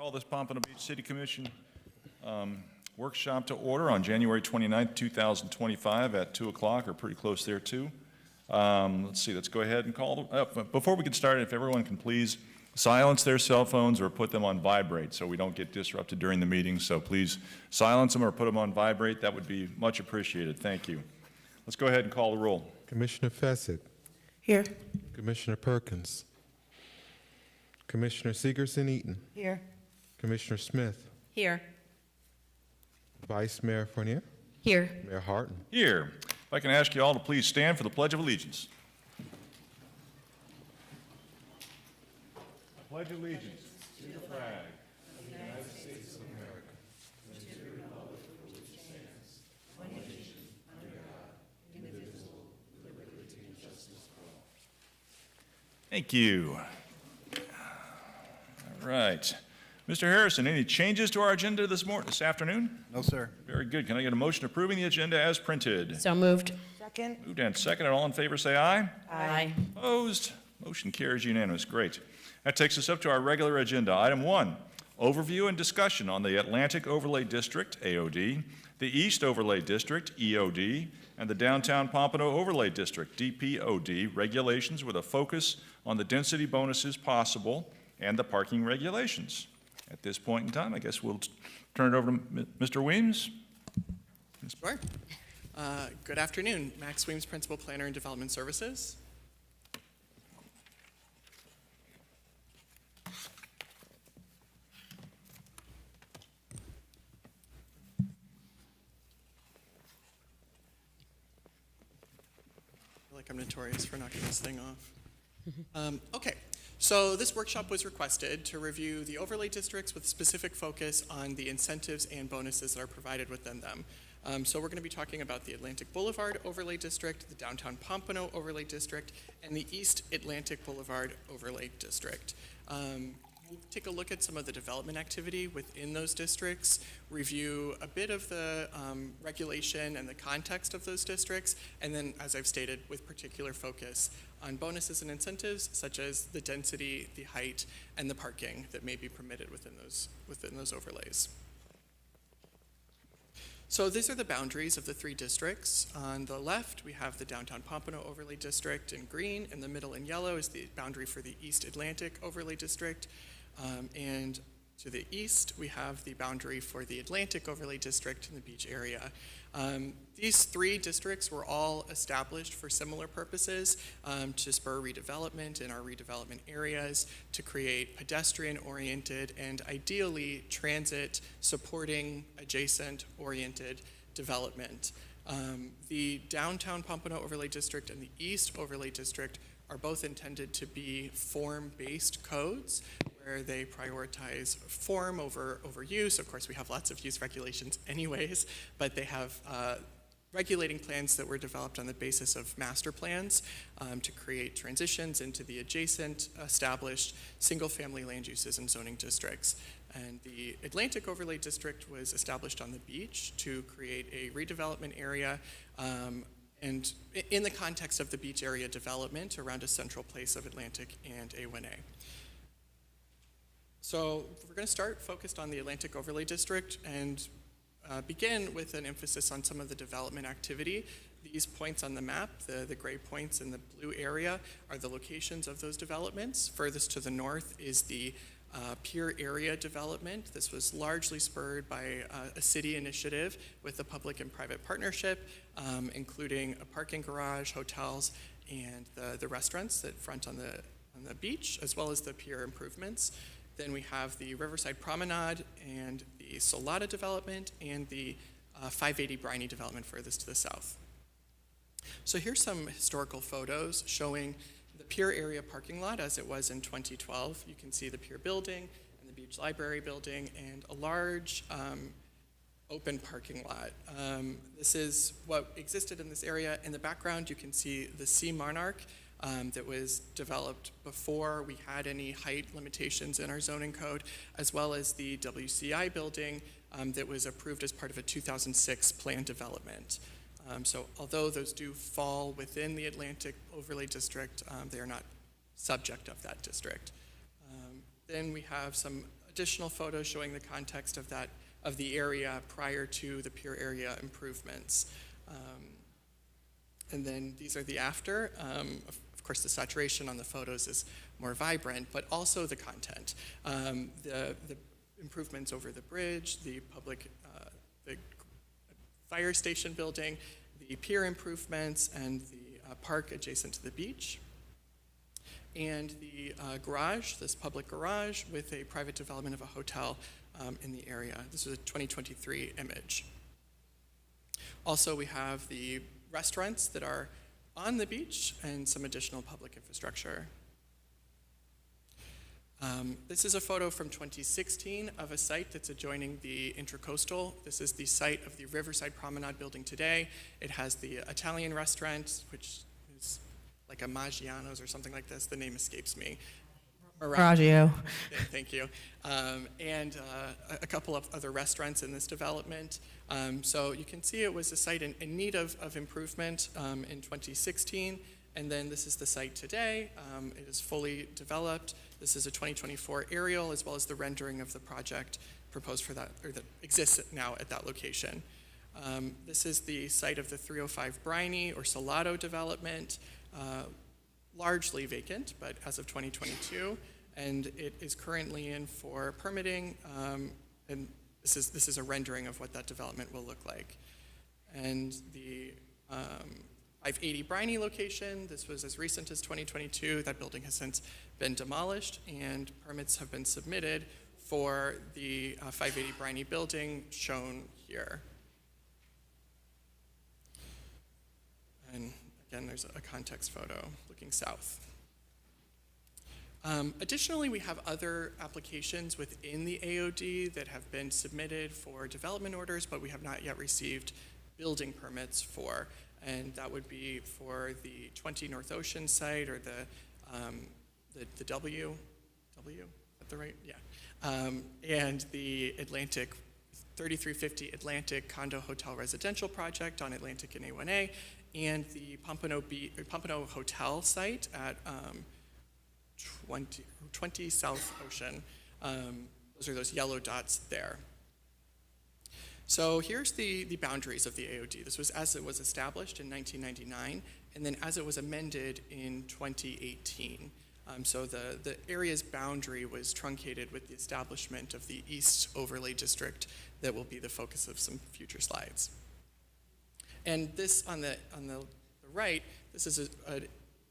Call this Pompano Beach City Commission workshop to order on January 29th, 2025 at 2 o'clock, or pretty close there too. Let's see, let's go ahead and call before we get started, if everyone can please silence their cell phones or put them on vibrate so we don't get disrupted during the meeting. So please silence them or put them on vibrate. That would be much appreciated. Thank you. Let's go ahead and call the roll. Commissioner Fessett. Here. Commissioner Perkins. Commissioner Segerson-Eaton. Here. Commissioner Smith. Here. Vice Mayor Fournier. Here. Mayor Harton. Here. If I can ask you all to please stand for the Pledge of Allegiance. I pledge allegiance to the flag of the United States of America and to the republic for which it stands, one nation, under God, indivisible, with liberty and justice for all. Thank you. All right. Mr. Harrison, any changes to our agenda this afternoon? No, sir. Very good. Can I get a motion approving the agenda as printed? So moved. Second. Moved and seconded. All in favor say aye. Aye. Opposed? Motion carries unanimous. Great. That takes us up to our regular agenda. Item 1, overview and discussion on the Atlantic Overlay District, AOD, the East Overlay District, EOD, and the Downtown Pompano Overlay District, DPOD, regulations with a focus on the density bonuses possible and the parking regulations. At this point in time, I guess we'll turn it over to Mr. Weems. Sure. Good afternoon. Max Weems, Principal Planner and Development Services. I feel like I'm notorious for knocking this thing off. Okay. So this workshop was requested to review the overlay districts with specific focus on the incentives and bonuses that are provided within them. So we're going to be talking about the Atlantic Boulevard Overlay District, the Downtown Pompano Overlay District, and the East Atlantic Boulevard Overlay District. We'll take a look at some of the development activity within those districts, review a bit of the regulation and the context of those districts, and then, as I've stated, with particular focus on bonuses and incentives, such as the density, the height, and the parking that may be permitted within those overlays. So these are the boundaries of the three districts. On the left, we have the Downtown Pompano Overlay District in green. In the middle in yellow is the boundary for the East Atlantic Overlay District. And to the east, we have the boundary for the Atlantic Overlay District in the beach area. These three districts were all established for similar purposes, to spur redevelopment in our redevelopment areas, to create pedestrian-oriented and ideally transit-supporting, adjacent-oriented development. The Downtown Pompano Overlay District and the East Overlay District are both intended to be form-based codes where they prioritize form over use. Of course, we have lots of use regulations anyways, but they have regulating plans that were developed on the basis of master plans to create transitions into the adjacent established single-family land uses and zoning districts. And the Atlantic Overlay District was established on the beach to create a redevelopment area and in the context of the beach area development around a central place of Atlantic and A1A. So we're going to start focused on the Atlantic Overlay District and begin with an emphasis on some of the development activity. These points on the map, the gray points in the blue area, are the locations of those developments. Furthest to the north is the Pier area development. This was largely spurred by a city initiative with a public and private partnership, including a parking garage, hotels, and the restaurants that front on the beach, as well as the pier improvements. Then we have the Riverside Promenade and the Solata development and the 580 Briny development furthest to the south. So here's some historical photos showing the Pier area parking lot as it was in 2012. You can see the Pier building and the Beach Library building and a large open parking lot. This is what existed in this area. In the background, you can see the Sea Monarch that was developed before we had any height limitations in our zoning code, as well as the WCI building that was approved as part of a 2006 plan development. So although those do fall within the Atlantic Overlay District, they are not subject of that district. Then we have some additional photos showing the context of the area prior to the pier area improvements. And then these are the after. Of course, the saturation on the photos is more vibrant, but also the content. The improvements over the bridge, the fire station building, the pier improvements, and the park adjacent to the beach. And the garage, this public garage with a private development of a hotel in the area. This is a 2023 image. Also, we have the restaurants that are on the beach and some additional public infrastructure. This is a photo from 2016 of a site that's adjoining the Intracoastal. This is the site of the Riverside Promenade building today. It has the Italian restaurant, which is like a Maggiano's or something like this. The name escapes me. Miraggio. Thank you. And a couple of other restaurants in this development. So you can see it was a site in need of improvement in 2016. And then this is the site today. It is fully developed. This is a 2024 aerial, as well as the rendering of the project proposed for that, or that exists now at that location. This is the site of the 305 Briney or Salado development, largely vacant, but as of 2022, and it is currently in for permitting, and this is a rendering of what that development will look like. And the 580 Briney location, this was as recent as 2022. That building has since been demolished, and permits have been submitted for the 580 Briney building shown here. And again, there's a context photo looking south. Additionally, we have other applications within the AOD that have been submitted for development orders, but we have not yet received building permits for. And that would be for the 20 North Ocean site, or the W, is that the right? Yeah. And the Atlantic 3350 Atlantic Condo Hotel Residential Project on Atlantic and A1A, and the Pompano Hotel site at 20 South Ocean. Those are those yellow dots there. So here's the boundaries of the AOD. This was as it was established in 1999, and then as it was amended in 2018. So the area's boundary was truncated with the establishment of the East Overlay District that will be the focus of some future slides. And this on the right, this is a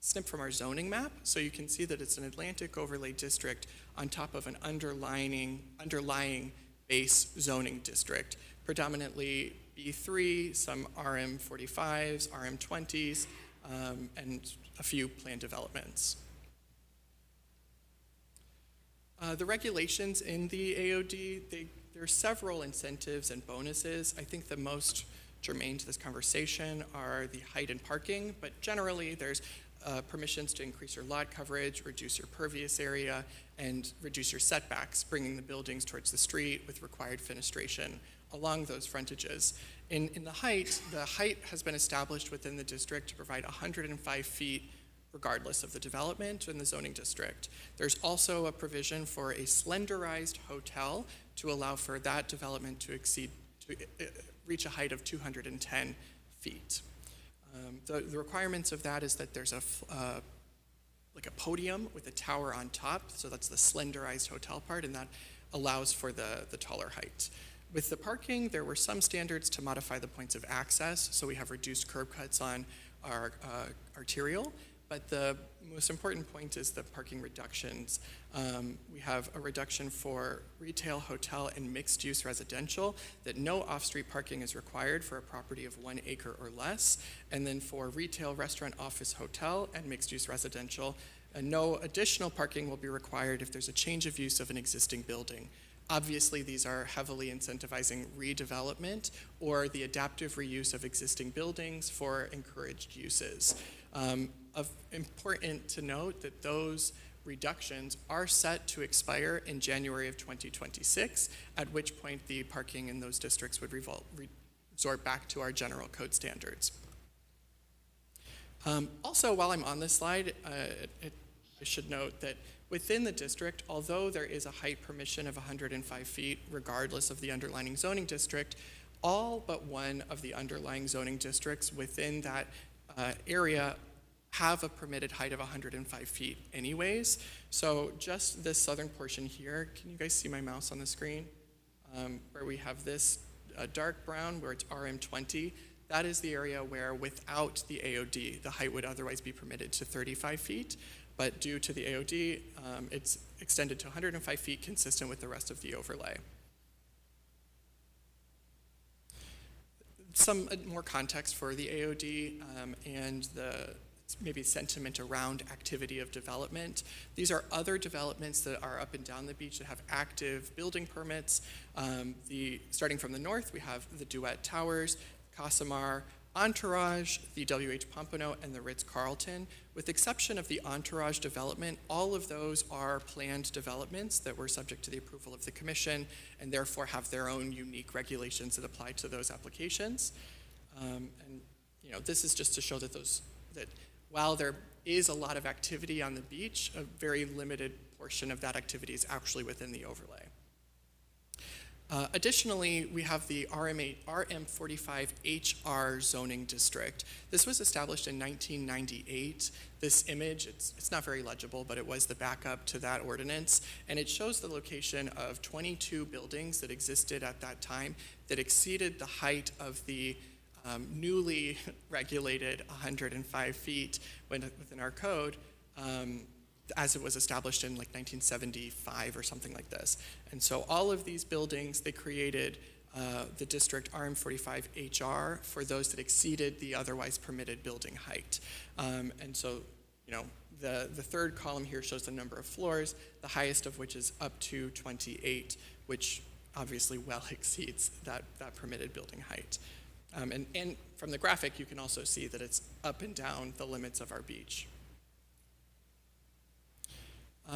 snip from our zoning map. So you can see that it's an Atlantic Overlay District on top of an underlying base zoning district, predominantly B3, some RM45s, RM20s, and a few planned developments. The regulations in the AOD, there are several incentives and bonuses. I think the most germane to this conversation are the height and parking, but generally there's permissions to increase your lot coverage, reduce your pervious area, and reduce your setbacks, bringing the buildings towards the street with required fenestration along those frontages. In the height has been established within the district to provide 105 feet regardless of the development in the zoning district. There's also a provision for a slenderized hotel to allow for that development to reach a height of 210 feet. The requirements of that is that there's like a podium with a tower on top, so that's the slenderized hotel part, and that allows for the taller height. With the parking, there were some standards to modify the points of access, so we have reduced curb cuts on our arterial, but the most important point is the parking reductions. We have a reduction for retail, hotel, and mixed-use residential, that no off-street parking is required for a property of 1 acre or less, and then for retail, restaurant, office, hotel, and mixed-use residential, no additional parking will be required if there's a change of use of an existing building. Obviously, these are heavily incentivizing redevelopment or the adaptive reuse of existing buildings for encouraged uses. Important to note that those reductions are set to expire in January of 2026, at which point the parking in those districts would resort back to our general code standards. Also, while I'm on this slide, I should note that Within the district, although there is a height permission of 105 feet, regardless of the underlying zoning district, all but one of the underlying zoning districts within that area have a permitted height of 105 feet anyways. So just this southern portion here, can you guys see my mouse on the screen? Where we have this dark brown where it's RM20, that is the area where without the AOD, the height would otherwise be permitted to 35 feet, but due to the AOD, it's extended to 105 feet consistent with the rest of the overlay. Some more context for the AOD and the maybe sentiment around activity of development. These are other developments that are up and down the beach that have active building permits. Starting from the north, we have the Duet Towers, Casamar, Entourage, the WH Pompano, and the Ritz-Carlton. With exception of the Entourage development, all of those are planned developments that were subject to the approval of the commission and therefore have their own unique regulations that apply to those applications. And this is just to show that while there is a lot of activity on the beach, a very limited portion of that activity is actually within the overlay. Additionally, we have the RM45HR zoning district. This was established in 1998. This image, it's not very legible, but it was the backup to that ordinance, and it shows the location of 22 buildings that existed at that time that exceeded the height of the newly regulated 105 feet within our code, as it was established in like 1975 or something like this. And so all of these buildings, they created the district RM45HR for those that exceeded the otherwise permitted building height. And so, the third column here shows the number of floors, the highest of which is up to 28, which obviously well exceeds that permitted building height. And from the graphic, you can also see that it's up and down the limits of our beach.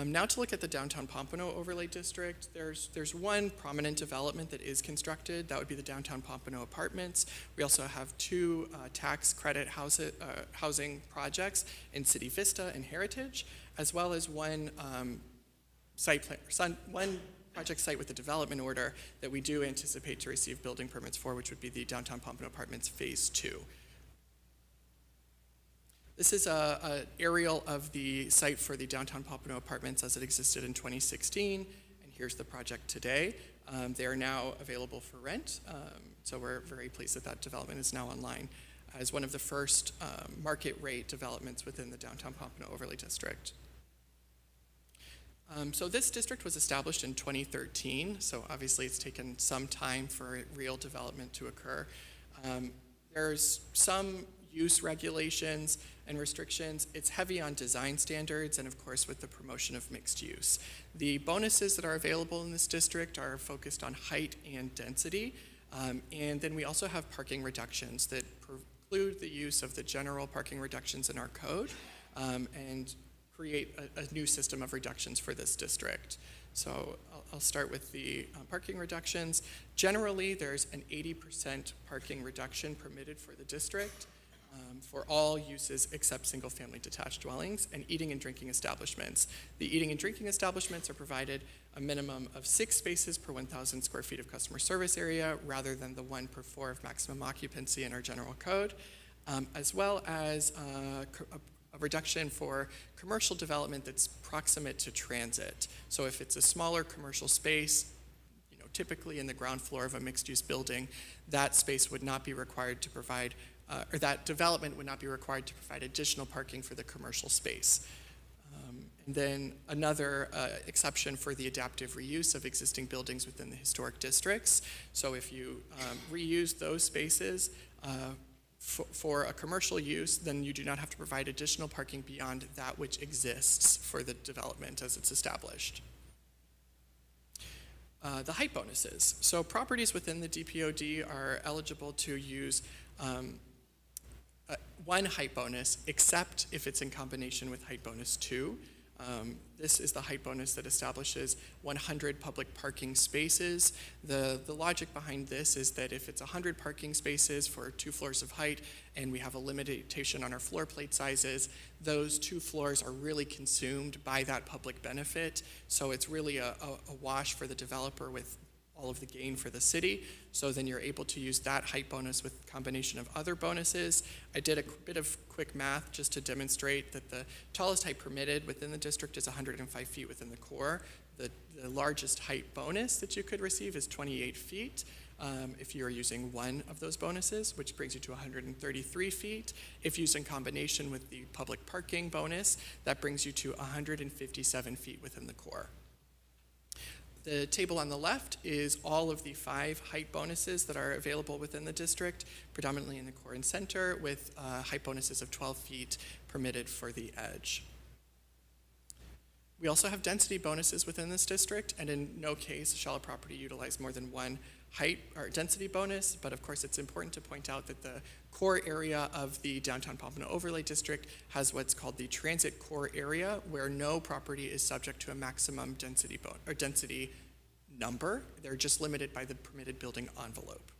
Now to look at the downtown Pompano overlay district, there's one prominent development that is constructed. That would be the downtown Pompano apartments. We also have two tax credit housing projects in City Vista and Heritage, as well as one project site with a development order that we do anticipate to receive building permits for, which would be the downtown Pompano Apartments Phase 2. This is an aerial of the site for the downtown Pompano Apartments as it existed in 2016, and here's the project today. They are now available for rent, so we're very pleased that development is now online as one of the first market rate developments within the downtown Pompano overlay district. So this district was established in 2013, so obviously it's taken some time for real development to occur. There's some use regulations and restrictions. It's heavy on design standards and of course with the promotion of mixed use. The bonuses that are available in this district are focused on height and density, and then we also have parking reductions that preclude the use of the general parking reductions in our code and create a new system of reductions for this district. So I'll start with the parking reductions. Generally, there's an 80% parking reduction permitted for the district for all uses except single-family detached dwellings and eating and drinking establishments. The eating and drinking establishments are provided a minimum of 6 spaces per 1,000 square feet of customer service area rather than the 1 per 4 of maximum occupancy in our general code, as well as a reduction for commercial development that's proximate to transit. So if it's a smaller commercial space, typically in the ground floor of a mixed-use building, that space would not be required to provide, or that development would not be required to provide additional parking for the commercial space. And then another exception for the adaptive reuse of existing buildings within the historic districts. So if you reuse those spaces, for a commercial use, then you do not have to provide additional parking beyond that which exists for the development as it's established. The height bonuses. So properties within the DPOD are eligible to use one height bonus, except if it's in combination with height bonus 2. This is the height bonus that establishes 100 public parking spaces. The logic behind this is that if it's 100 parking spaces for 2 floors of height and we have a limitation on our floor plate sizes, those 2 floors are really consumed by that public benefit. So it's really a wash for the developer with all of the gain for the city. So then you're able to use that height bonus with a combination of other bonuses. I did a bit of quick math just to demonstrate that the tallest height permitted within the district is 105 feet within the core. The largest height bonus that you could receive is 28 feet. If you are using one of those bonuses, which brings you to 133 feet. If used in combination with the public parking bonus, that brings you to 157 feet within the core. The table on the left is all of the 5 height bonuses that are available within the district, predominantly in the core and center, with height bonuses of 12 feet permitted for the edge. We also have density bonuses within this district, and in no case shall a property utilize more than one height or density bonus, but of course it's important to point out that the core area of the downtown Pompano overlay district has what's called the transit core area, where no property is subject to a maximum density density number. They're just limited by the permitted building envelope.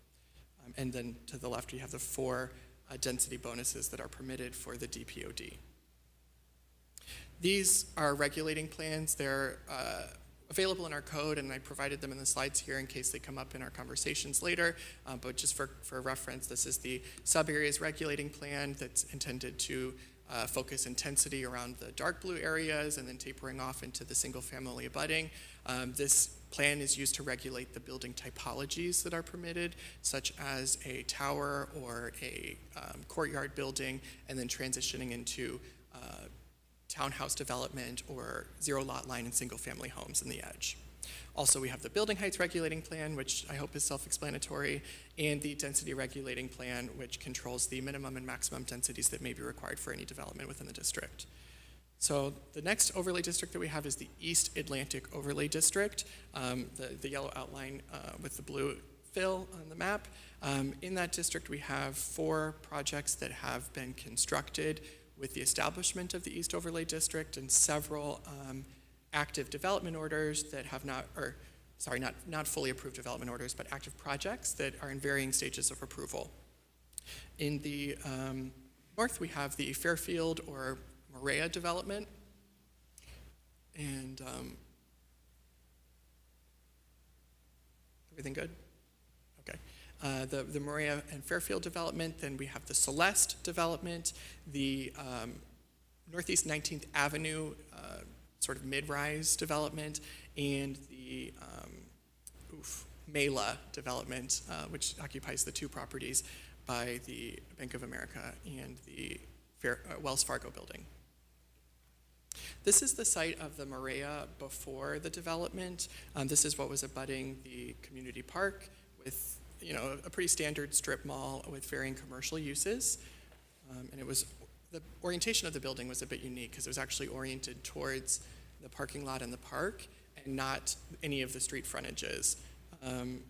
And then to the left, we have the 4 density bonuses that are permitted for the DPOD. These are regulating plans. They're available in our code, and I provided them in the slides here in case they come up in our conversations later. But just for reference, this is the sub-areas regulating plan that's intended to focus intensity around the dark blue areas and then tapering off into the single-family abutting. This plan is used to regulate the building typologies that are permitted, such as a tower or a courtyard building, and then transitioning into townhouse development or zero lot line and single family homes in the edge. Also, we have the building heights regulating plan, which I hope is self-explanatory, and the density regulating plan, which controls the minimum and maximum densities that may be required for any development within the district. So the next overlay district that we have is the East Atlantic Overlay District, the yellow outline with the blue fill on the map. In that district, we have 4 projects that have been constructed with the establishment of the East Overlay District, and several active development orders that have not fully approved development orders, but active projects that are in varying stages of approval. In the north, we have the Fairfield or Morea development, and everything good? Okay. The Morea and Fairfield development, then we have the Celeste development, the Northeast 19th Avenue sort of mid-rise development, and the Mela development, which occupies the 2 properties by the Bank of America and the Wells Fargo building. This is the site of the Morea before the development. This is what was abutting the community park with a pretty standard strip mall with varying commercial uses. And the orientation of the building was a bit unique because it was actually oriented towards the parking lot and the park and not any of the street frontages. And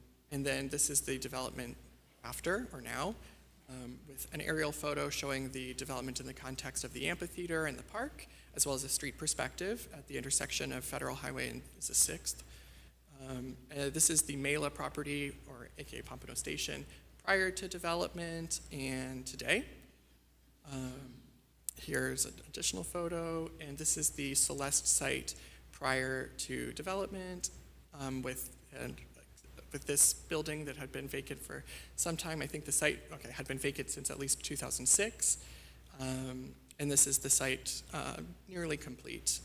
then this is the development after or now with an aerial photo showing the development in the context of the amphitheater and the park, as well as a street perspective at the intersection of Federal Highway and the 6th. This is the Mela property, or AKA Pompano Station, prior to development and today. Here's an additional photo, and this is the Celeste site prior to development with this building that had been vacant for some time. I think the site had been vacant since at least 2006. And this is the site nearly complete.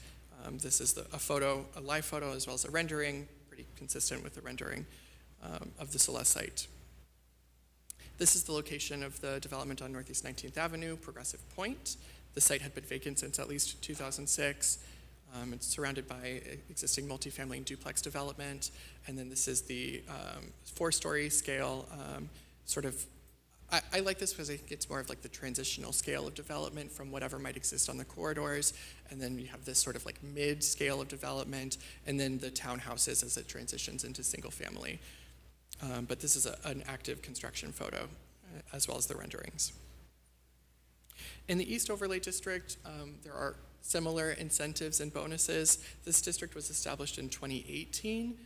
This is a live photo as well as a rendering, pretty consistent with the rendering of the Celeste site. This is the location of the development on Northeast 19th Avenue, Progressive Point. The site had been vacant since at least 2006. It's surrounded by existing multifamily and duplex development. And then this is the 4-story scale I like this because I think it's more of like the transitional scale of development from whatever might exist on the corridors. And then you have this sort of like mid scale of development, and then the townhouses as it transitions into single family. But this is an active construction photo as well as the renderings. In the East Overlay District, there are similar incentives and bonuses. This district was established in 2018,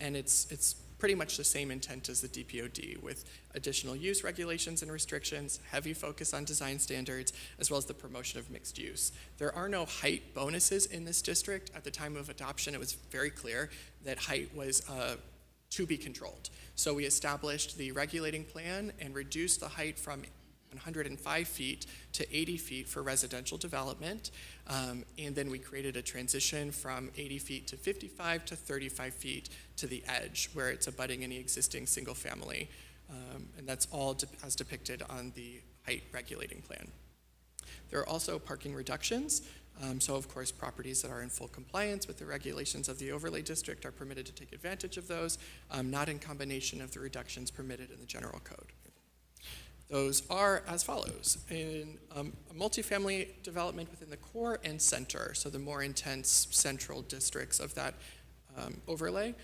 and it's pretty much the same intent as the DPOD, with additional use regulations and restrictions, heavy focus on design standards, as well as the promotion of mixed use. There are no height bonuses in this district. At the time of adoption, it was very clear that height was to be controlled. So we established the regulating plan and reduced the height from 105 feet to 80 feet for residential development. And then we created a transition from 80 feet to 55 to 35 feet to the edge, where it's abutting any existing single family. And that's all as depicted on the height regulating plan. There are also parking reductions. So of course, properties that are in full compliance with the regulations of the overlay district are permitted to take advantage of those, not in combination of the reductions permitted in the general code. Those are as follows. In a multifamily development within the core and center, so the more intense central districts of that overlay,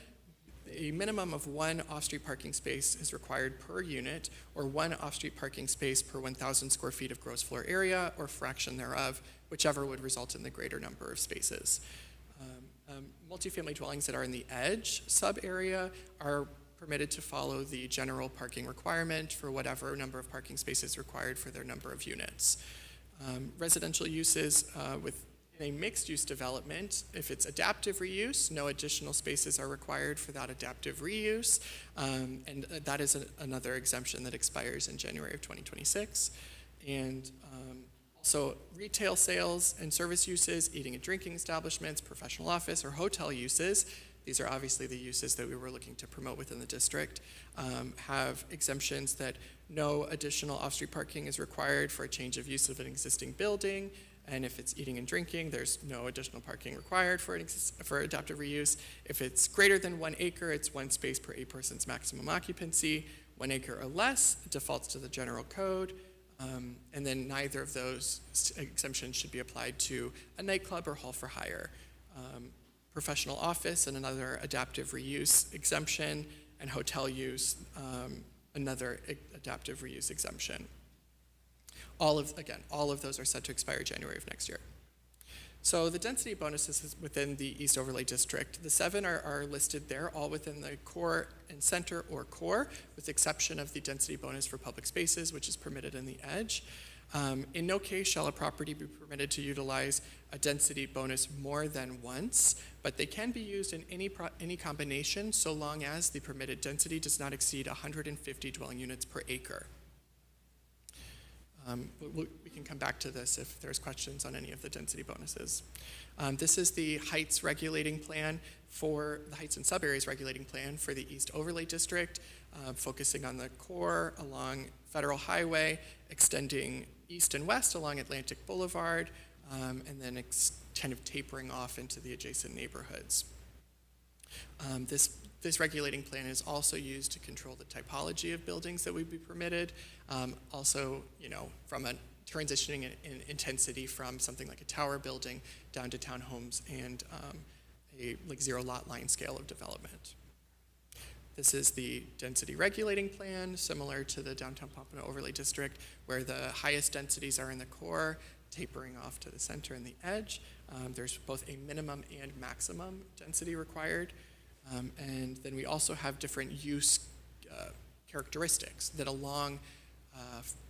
a minimum of 1 off-street parking space is required per unit, or 1 off-street parking space per 1,000 square feet of gross floor area, or fraction thereof, whichever would result in the greater number of spaces. Multifamily dwellings that are in the edge sub-area are permitted to follow the general parking requirement for whatever number of parking spaces required for their number of units. Residential uses within a mixed-use development, if it's adaptive reuse, no additional spaces are required for that adaptive reuse, and that is another exemption that expires in January of 2026. And also retail sales and service uses, eating and drinking establishments, professional office, or hotel uses. These are obviously the uses that we were looking to promote within the district, have exemptions that no additional off-street parking is required for a change of use of an existing building, and if it's eating and drinking, there's no additional parking required for adaptive reuse. If it's greater than 1 acre, it's 1 space per 8 persons maximum occupancy. 1 acre or less defaults to the general code, and then neither of those exemptions should be applied to a nightclub or hall for hire. Professional office and another adaptive reuse exemption, and hotel use, another adaptive reuse exemption. All of those are set to expire January of next year. So the density bonuses within the East Overlay District, the 7 are listed there, all within the core and center or core, with the exception of the density bonus for public spaces, which is permitted in the edge. In no case shall a property be permitted to utilize a density bonus more than once, but they can be used in any combination so long as the permitted density does not exceed 150 dwelling units per acre. We can come back to this if there's questions on any of the density bonuses. This is the heights regulating plan for the heights and subareas regulating plan for the East Overlay District, focusing on the core along Federal Highway, extending east and west along Atlantic Boulevard, and then kind of tapering off into the adjacent neighborhoods. This regulating plan is also used to control the typology of buildings that would be permitted. Also, from a transitioning in intensity from something like a tower building down to townhomes and a zero lot line scale of development. This is the density regulating plan, similar to the downtown Pompano overlay district, where the highest densities are in the core, tapering off to the center and the edge. There's both a minimum and maximum density required. And then we also have different use characteristics that along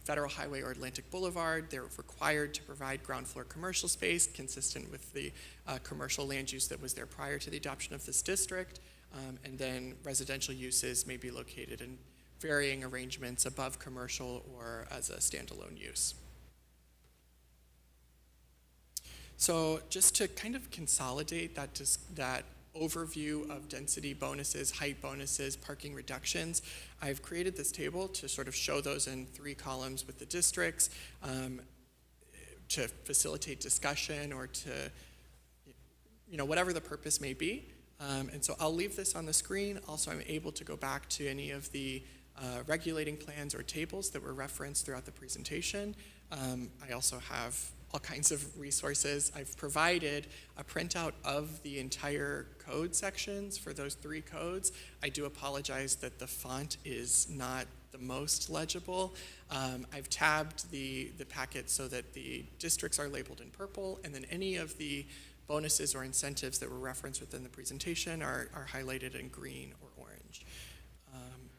Federal Highway or Atlantic Boulevard, they're required to provide ground floor commercial space consistent with the commercial land use that was there prior to the adoption of this district. And then residential uses may be located in varying arrangements above commercial or as a standalone use. So just to kind of consolidate that overview of density bonuses, height bonuses, parking reductions, I've created this table to sort of show those in 3 columns with the districts to facilitate discussion or to, whatever the purpose may be. And so I'll leave this on the screen. Also, I'm able to go back to any of the regulating plans or tables that were referenced throughout the presentation. I also have all kinds of resources. I've provided a printout of the entire code sections for those 3 codes. I do apologize that the font is not the most legible. I've tabbed the packet so that the districts are labeled in purple, and then any of the bonuses or incentives that were referenced within the presentation are highlighted in green or orange.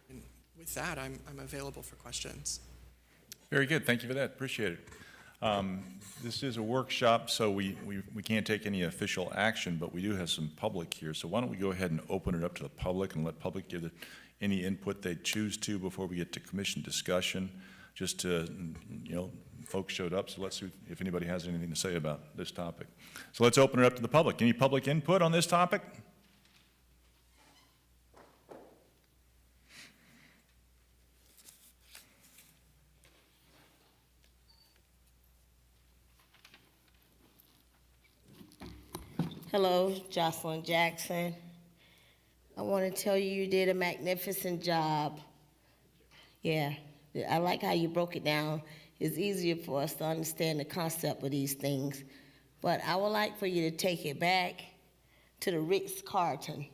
And with that, I'm available for questions. Very good. Thank you for that. Appreciate it. This is a workshop, so we can't take any official action, but we do have some public here. So why don't we go ahead and open it up to the public and let public give any input they choose to before we get to commission discussion. Just to, folks showed up, so let's see if anybody has anything to say about this topic. So let's open it up to the public. Any public input on this topic? Hello, Jocelyn Jackson. I want to tell you did a magnificent job. Yeah, I like how you broke it down. It's easier for us to understand the concept of these things. But I would like for you to take it back to the Ritz-Carlton.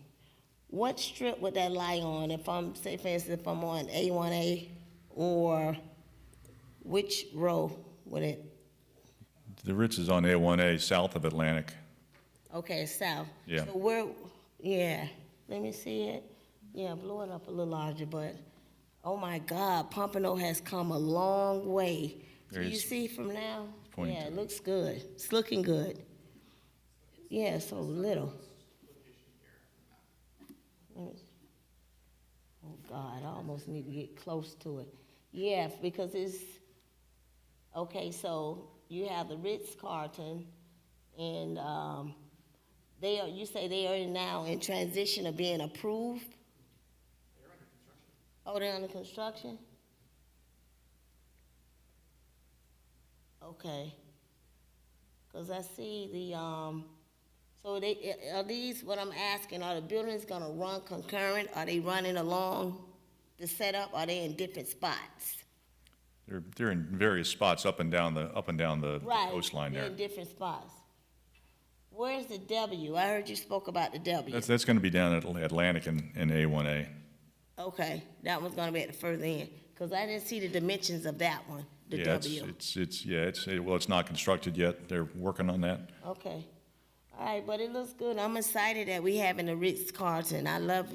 What strip would that lie on? If I'm, say for instance, if I'm on A1A, or which row would it? The Ritz is on A1A, south of Atlantic. Okay, south. Yeah. So where, yeah, let me see it. Yeah, blow it up a little larger, but, oh my God, Pompano has come a long way. Do you see from now? Pointing Yeah, to it it. looks good. It's looking good. Yeah, so little. Oh God, I almost need to get close to it. Yeah, because it's, okay, so you have the Ritz-Carlton, and they are, you say they are now in transition of being approved? They're under construction. Oh, they're under construction? Okay. Because I see the, so they, are these, what I'm asking, are the buildings gonna run concurrent? Are they running along the setup? Are they in different spots? They're in various spots up and down the Right, coastline they're there. in different spots. Where's the W? I heard you spoke about the W. That's going to be down at Atlantic and A1A. Okay, that one's gonna be at the further end, because I didn't see the dimensions of that one, the Yeah, W. it's not constructed yet. They're working on that. Okay. All right, but it looks good. I'm excited that we having the Ritz-Carlton. I love,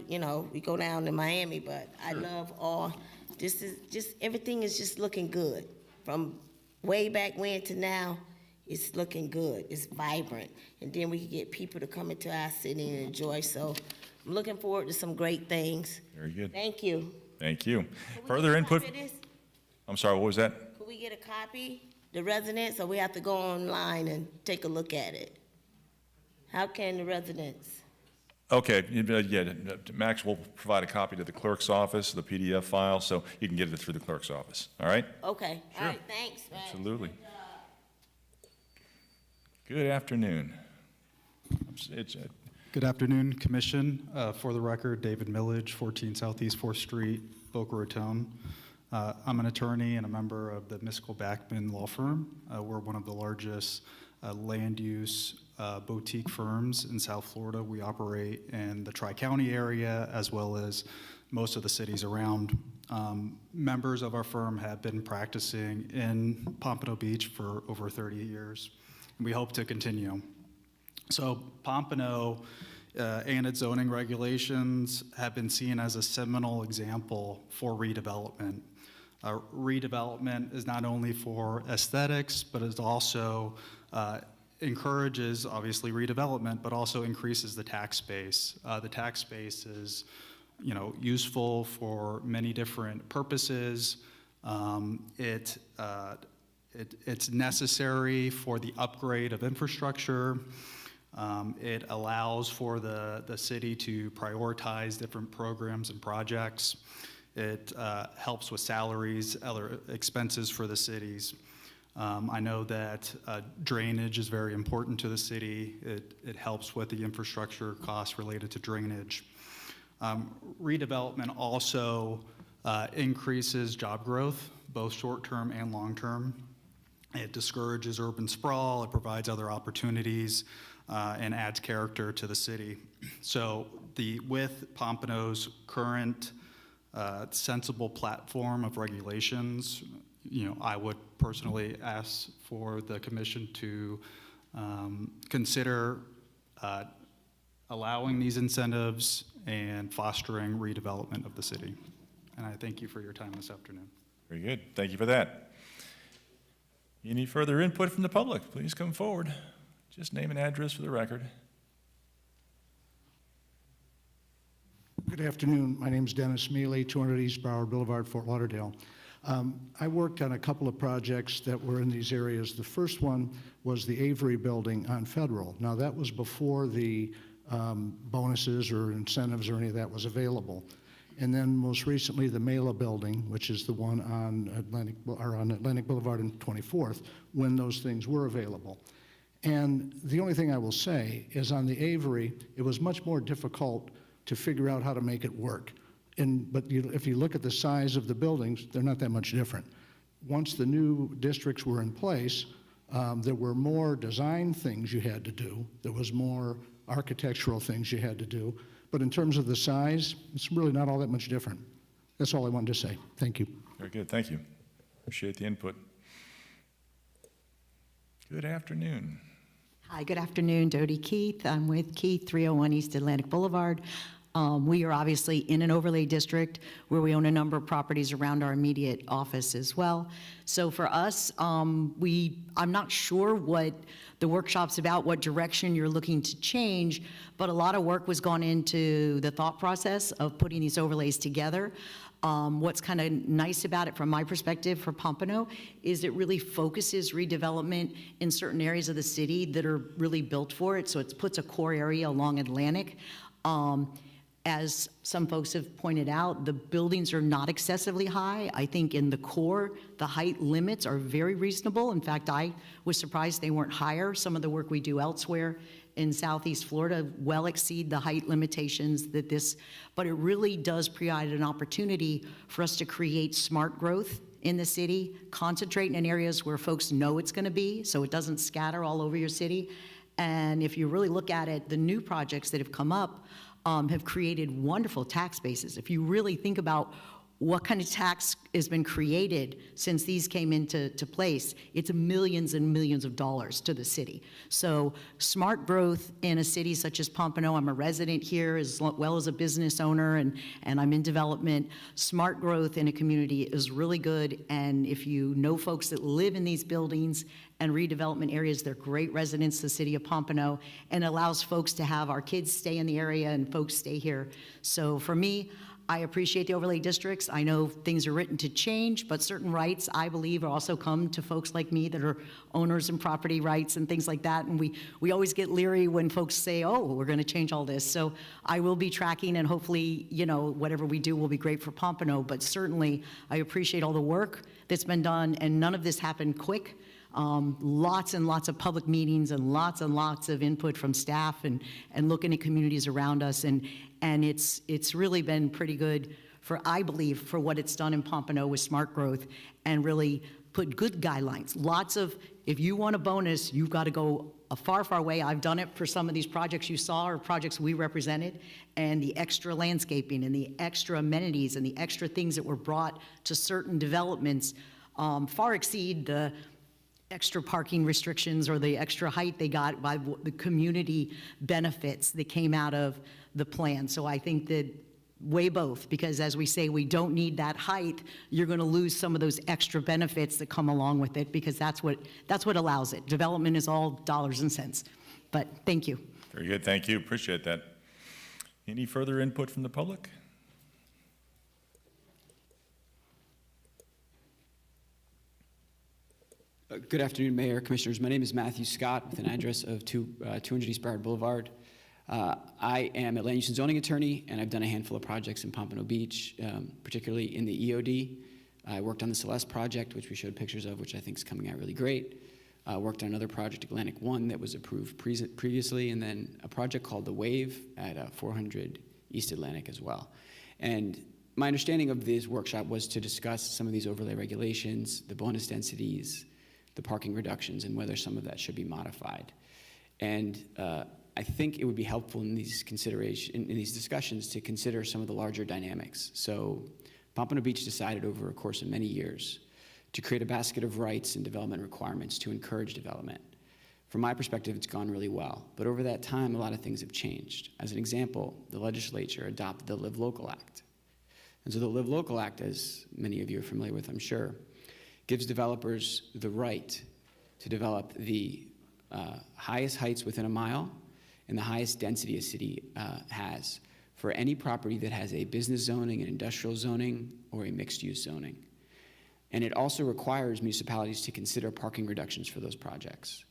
we go down to Miami, but I love all, this is just, everything is just looking good. From way back when to now, it's looking good. It's vibrant. And then we can get people to come into our city and enjoy. So I'm looking forward to some great things. Very good. Thank you. Thank you. Could we Further get a input? copy of this? I'm sorry, what was that? Could we get a copy, the residents, or we have to go online and take a look at it? How can the residents? Okay, Max will provide a copy to the clerk's office, the PDF file, so you can get it through the clerk's office, all right? Okay, all Sure. right, thanks, man. Absolutely. Good afternoon. It's, Good afternoon, Commission. For the record, David Millage, 14 Southeast 4th Street, Boca Raton. I'm an attorney and a member of the Miskell Backman Law Firm. We're one of the largest land use boutique firms in South Florida. We operate in the Tri-County area as well as most of the cities around. Members of our firm have been practicing in Pompano Beach for over 30 years. We hope to continue. So Pompano and its zoning regulations have been seen as a seminal example for redevelopment. Redevelopment is not only for aesthetics, but it also encourages, obviously, redevelopment, but also increases the tax base. The tax base is, useful for many different purposes. It's necessary for the upgrade of infrastructure. It allows for the city to prioritize different programs and projects. It helps with salaries, other expenses for the cities. I know that drainage is very important to the city. It helps with the infrastructure costs related to drainage. Redevelopment also increases job growth, both short-term and long-term. It discourages urban sprawl, it provides other opportunities, and adds character to the city. So with Pompano's current sensible platform of regulations, I would personally ask for the commission to consider allowing these incentives and fostering redevelopment of the city. And I thank you for your time this afternoon. Very good. Thank you for that. Any further input from the public? Please come forward. Just name and address for the record. Good afternoon. My name is Dennis Mealy, 200 East Broward Boulevard, Fort Lauderdale. I worked on a couple of projects that were in these areas. The first one was the Avery Building on Federal. Now, that was before the bonuses or incentives or any of that was available. And then most recently, the Mela Building, which is the one on Atlantic Boulevard and 24th, when those things were available. And the only thing I will say is on the Avery, it was much more difficult to figure out how to make it work. But if you look at the size of the buildings, they're not that much different. Once the new districts were in place, there were more design things you had to do. There was more architectural things you had to do. But in terms of the size, it's really not all that much different. That's all I wanted to say. Thank you. Very good. Thank you. Appreciate the input. Good afternoon. Hi, good afternoon. Dodie Keith. I'm with Keith, 301 East Atlantic Boulevard. We are obviously in an overlay district where we own a number of properties around our immediate office as well. So for us, I'm not sure what the workshop's about, what direction you're looking to change, but a lot of work was gone into the thought process of putting these overlays together. What's kind of nice about it from my perspective for Pompano is it really focuses redevelopment in certain areas of the city that are really built for it. So it puts a core area along Atlantic. As some folks have pointed out, the buildings are not excessively high. I think in the core, the height limits are very reasonable. In fact, I was surprised they weren't higher. Some of the work we do elsewhere in Southeast Florida well exceed the height limitations that this, but it really does provide an opportunity for us to create smart growth in the city, concentrate in areas where folks know it's going to be, so it doesn't scatter all over your city. And if you really look at it, the new projects that have come up have created wonderful tax bases. If you really think about what kind of tax has been created since these came into place, it's millions and millions of dollars to the city. So smart growth in a city such as Pompano, I'm a resident here as well as a business owner, and I'm in development. Smart growth in a community is really good, and if you know folks that live in these buildings and redevelopment areas, they're great residents of the city of Pompano, and allows folks to have our kids stay in the area and folks stay here. So for me, I appreciate the overlay districts. I know things are written to change, but certain rights, I believe, also come to folks like me that are owners and property rights and things like that. And we always get leery when folks say, oh, we're going to change all this. So I will be tracking, and hopefully, whatever we do will be great for Pompano. But certainly, I appreciate all the work that's been done, and none of this happened quick. Lots and lots of public meetings and lots of input from staff and looking at communities around us, and it's really been pretty good for, I believe, for what it's done in Pompano with smart growth and really put good guidelines. Lots of, if you want a bonus, you've got to go a far way. I've done it for some of these projects you saw or projects we represented, and the extra landscaping and the extra amenities and the extra things that were brought to certain developments far exceed the extra parking restrictions or the extra height they got by the community benefits that came out of the plan. So I think that way both, because as we say, we don't need that height. You're going to lose some of those extra benefits that come along with it, because that's what allows it. Development is all dollars and cents. But thank you. Very good. Thank you. Appreciate that. Any further input from the public? Good afternoon, Mayor, Commissioners. My name is Matthew Scott with an address of 200 East Broward Boulevard. I am a land use and zoning attorney, and I've done a handful of projects in Pompano Beach, particularly in the EOD. I worked on the Celeste project, which we showed pictures of, which I think is coming out really great. Worked on another project, Atlantic 1, that was approved previously, and then a project called The Wave at 400 East Atlantic as well. And my understanding of this workshop was to discuss some of these overlay regulations, the bonus densities, the parking reductions, and whether some of that should be modified. And I think it would be helpful in these in these discussions to consider some of the larger dynamics. So Pompano Beach decided over a course of many years to create a basket of rights and development requirements to encourage development. From my perspective, it's gone really well. But over that time, a lot of things have changed. As an example, the legislature adopted the Live Local Act. And so the Live Local Act, as many of you are familiar with, I'm sure, gives developers the right to develop the highest heights within a mile and the highest density a city has for any property that has a business zoning, an industrial zoning, or a mixed-use zoning. And it also requires municipalities to consider parking reductions for those projects.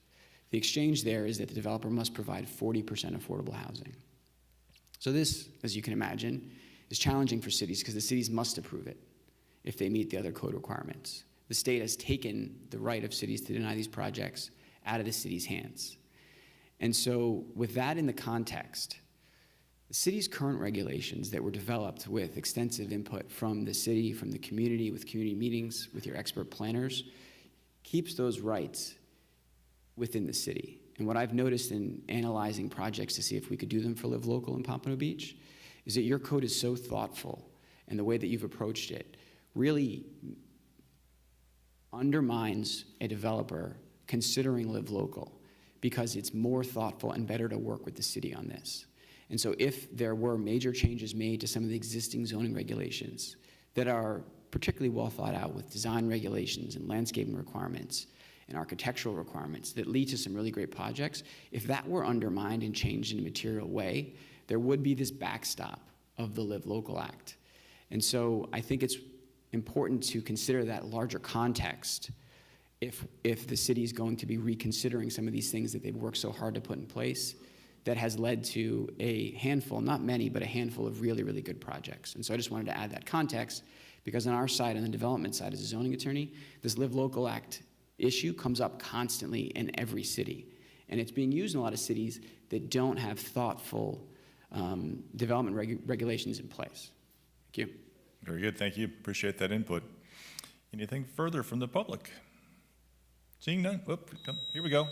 The exchange there is that the developer must provide 40% affordable housing. So this, as you can imagine, is challenging for cities because the cities must approve it if they meet the other code requirements. The state has taken the right of cities to deny these projects out of the city's hands. And so with that in the context, the city's current regulations that were developed with extensive input from the city, from the community, with community meetings, with your expert planners, keeps those rights within the city. And what I've noticed in analyzing projects to see if we could do them for Live Local in Pompano Beach is that your code is so thoughtful, and the way that you've approached it really undermines a developer considering Live Local because it's more thoughtful and better to work with the city on this. And so if there were major changes made to some of the existing zoning regulations that are particularly well thought out with design regulations and landscaping requirements and architectural requirements that lead to some really great projects, if that were undermined and changed in a material way, there would be this backstop of the Live Local Act. And so I think it's important to consider that larger context if the city is going to be reconsidering some of these things that they've worked so hard to put in place that has led to a handful, not many, but a handful of really, really good projects. And so I just wanted to add that context because on our side, on the development side as a zoning attorney, this Live Local Act issue comes up constantly in every city. And it's being used in a lot of cities that don't have thoughtful development regulations in place. Thank you. Very good, thank you. Appreciate that input. Anything further from the public? Seeing none, here we go.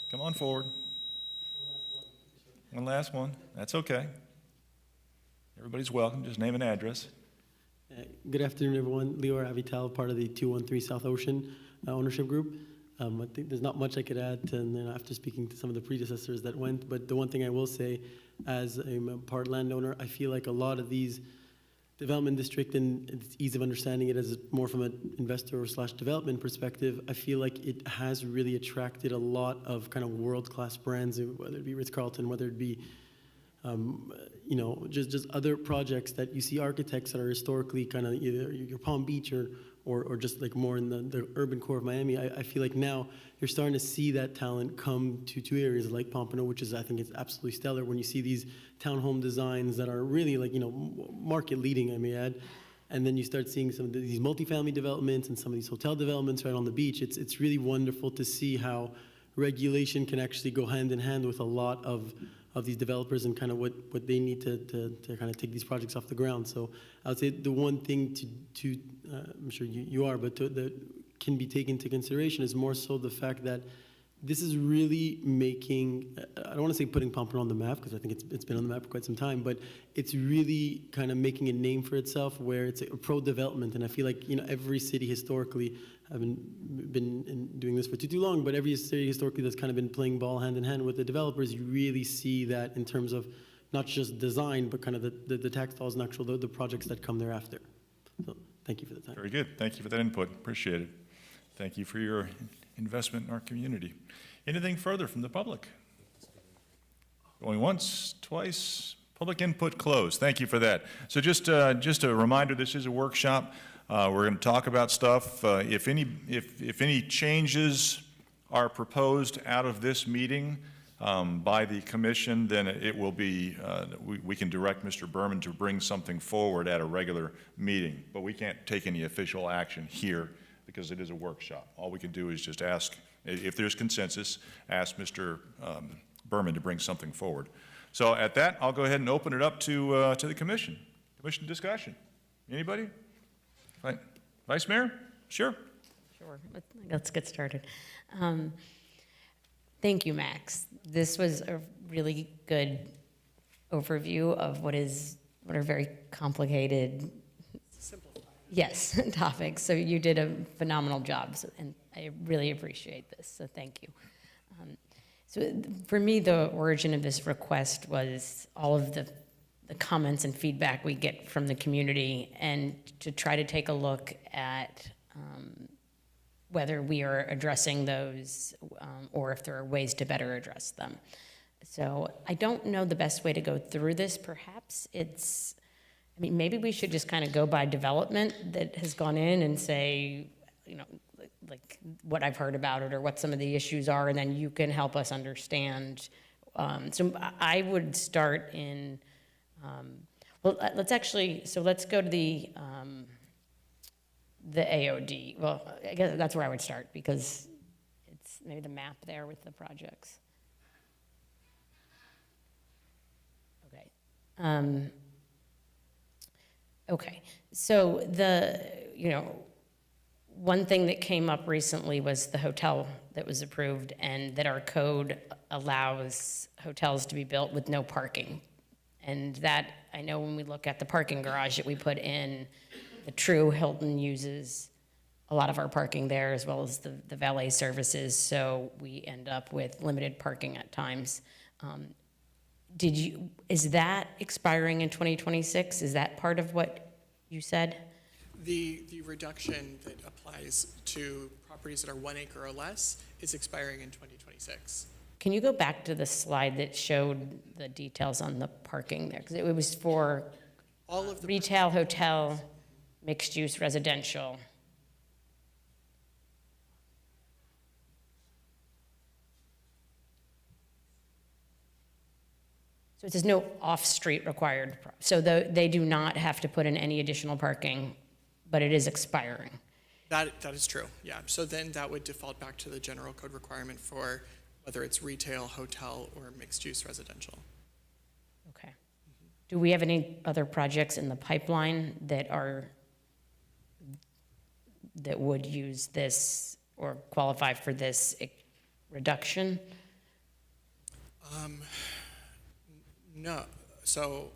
Come on forward. One last one, that's okay. Everybody's welcome, just name and address. Good afternoon, everyone. Lior Avital, part of the 213 South Ocean ownership group. I think there's not much I could add to, and then after speaking to some of the predecessors that went, but the one thing I will say, as a part landowner, I feel like a lot of these development district, and it's ease of understanding it as more from an investor or / development perspective, I feel like it has really attracted a lot of kind of world-class brands, whether it be Ritz-Carlton, whether it be you know, just other projects that you see architects that are historically kind of either your Palm Beach or just like more in the urban core of Miami. I feel like now you're starting to see that talent come to two areas like Pompano, which is, I think it's absolutely stellar when you see these townhome designs that are really like, you know, market leading, I may add. And then you start seeing some of these multifamily developments and some of these hotel developments right on the beach. It's really wonderful to see how regulation can actually go hand in hand with a lot of these developers and kind of what they need to kind of take these projects off the ground. So I would say the one thing to I'm sure you are, but that can be taken into consideration is more so the fact that this is really making, I don't want to say putting Pompano on the map, because I think it's been on the map for quite some time, but it's really kind of making a name for itself where it's a pro-development. And I feel like, you know, every city historically, I haven't been doing this for too long, but every city historically that's kind of been playing ball hand in hand with the developers, you really see that in terms of not just design, but kind of the tax laws and actual the projects that come thereafter. So thank you for the time. Very good. Thank you for that input. Appreciate it. Thank you for your investment in our community. Anything further from the public? Going once, twice. Public input closed. Thank you for that. So just a reminder, this is a workshop. We're going to talk about stuff. If any changes are proposed out of this meeting by the commission, then it will be, we can direct Mr. Berman to bring something forward at a regular meeting. But we can't take any official action here because it is a workshop. All we can do is just ask, if there's consensus, ask Mr. Berman to bring something forward. So at that, I'll go ahead and open it up to the commission. Commission discussion. Anybody? Vice Mayor? Sure. Sure. Let's get started. Thank you, Max. This was a really good overview of what are very complicated, yes, topics. So you did a phenomenal job, and I really appreciate this, so thank you. So for me, the origin of this request was all of the comments and feedback we get from the community, and to try to take a look at whether we are addressing those or if there are ways to better address them. So I don't know the best way to go through this. Perhaps I mean, maybe we should just kind of go by development that has gone in and say, you know, like what I've heard about it or what some of the issues are, and then you can help us understand. So I would start in, well, let's go to the AOD. Well, I guess that's where I would start, because it's maybe the map there with the projects. Okay. Okay, so one thing that came up recently was the hotel that was approved, and that our code allows hotels to be built with no parking. And that, I know when we look at the parking garage that we put in, the True Hilton uses a lot of our parking there, as well as the valet services, so we end up with limited parking at times. Is that expiring in 2026? Is that part of what you said? The reduction that applies to properties that are 1 acre or less is expiring in 2026. Can you go back to the slide that showed the details on the parking there? Because it was for All of the retail, hotel, mixed-use residential. So it says no off-street required. So they do not have to put in any additional parking, but it is expiring. That is true, yeah. So then that would default back to the general code requirement for whether it's retail, hotel, or mixed-use residential. Okay. Do we have any other projects in the pipeline that would use this or qualify for this reduction? No. So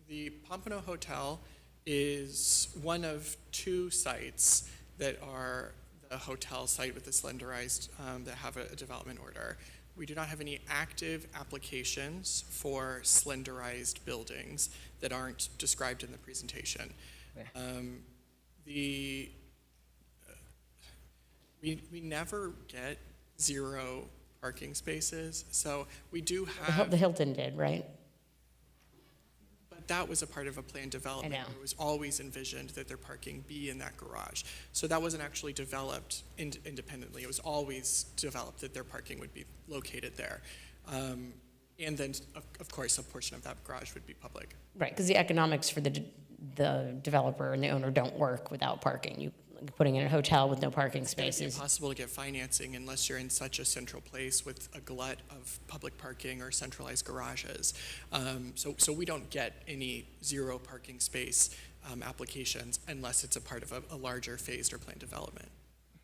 the Pompano Hotel is one of 2 sites that are the hotel site with the slenderized, that have a development order. We do not have any active applications for slenderized buildings that aren't described in the presentation. Okay. We never get 0 parking spaces, so we do have... The Hilton did, right? But that was a part of a planned development. I know. It was always envisioned that their parking be in that garage. So that wasn't actually developed independently. It was always developed that their parking would be located there. And then, of course, a portion of that garage would be public. Right, because the economics for the developer and the owner don't work without parking. Putting in a hotel with no parking spaces. It's impossible to get financing unless you're in such a central place with a glut of public parking or centralized garages. So we don't get any 0 parking space applications unless it's a part of a larger phased or planned development.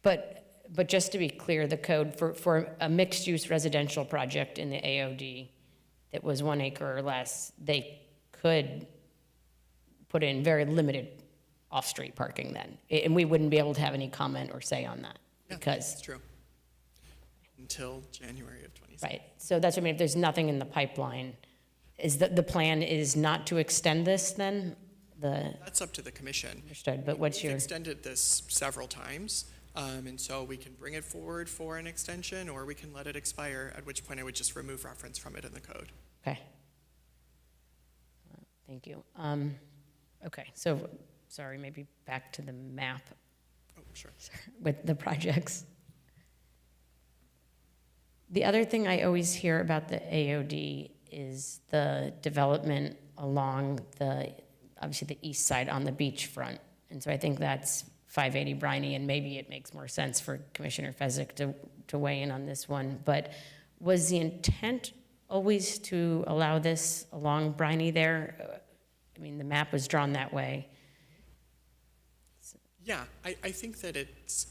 But just to be clear, the code for a mixed-use residential project in the AOD that was 1 acre or less, they could put in very limited off-street parking then, and we wouldn't be able to have any comment or say on that, Yeah, because... that's true. Until January of 26. Right, so that's what I mean, if there's nothing in the pipeline, is the plan is not to extend this then? That's up to the commission. Understood, but what's We've your... extended this several times, and so we can bring it forward for an extension, or we can let it expire, at which point I would just remove reference from it in the code. Okay. Thank you. Okay, so, sorry, maybe back to the map Oh, sure. with the projects. The other thing I always hear about the AOD is the development along obviously the east side on the beachfront. And so I think that's 580 Briney, and maybe it makes more sense for Commissioner Fezzik to weigh in on this one. But was the intent always to allow this along Briney there? I mean, the map was drawn that way. Yeah, I think that it's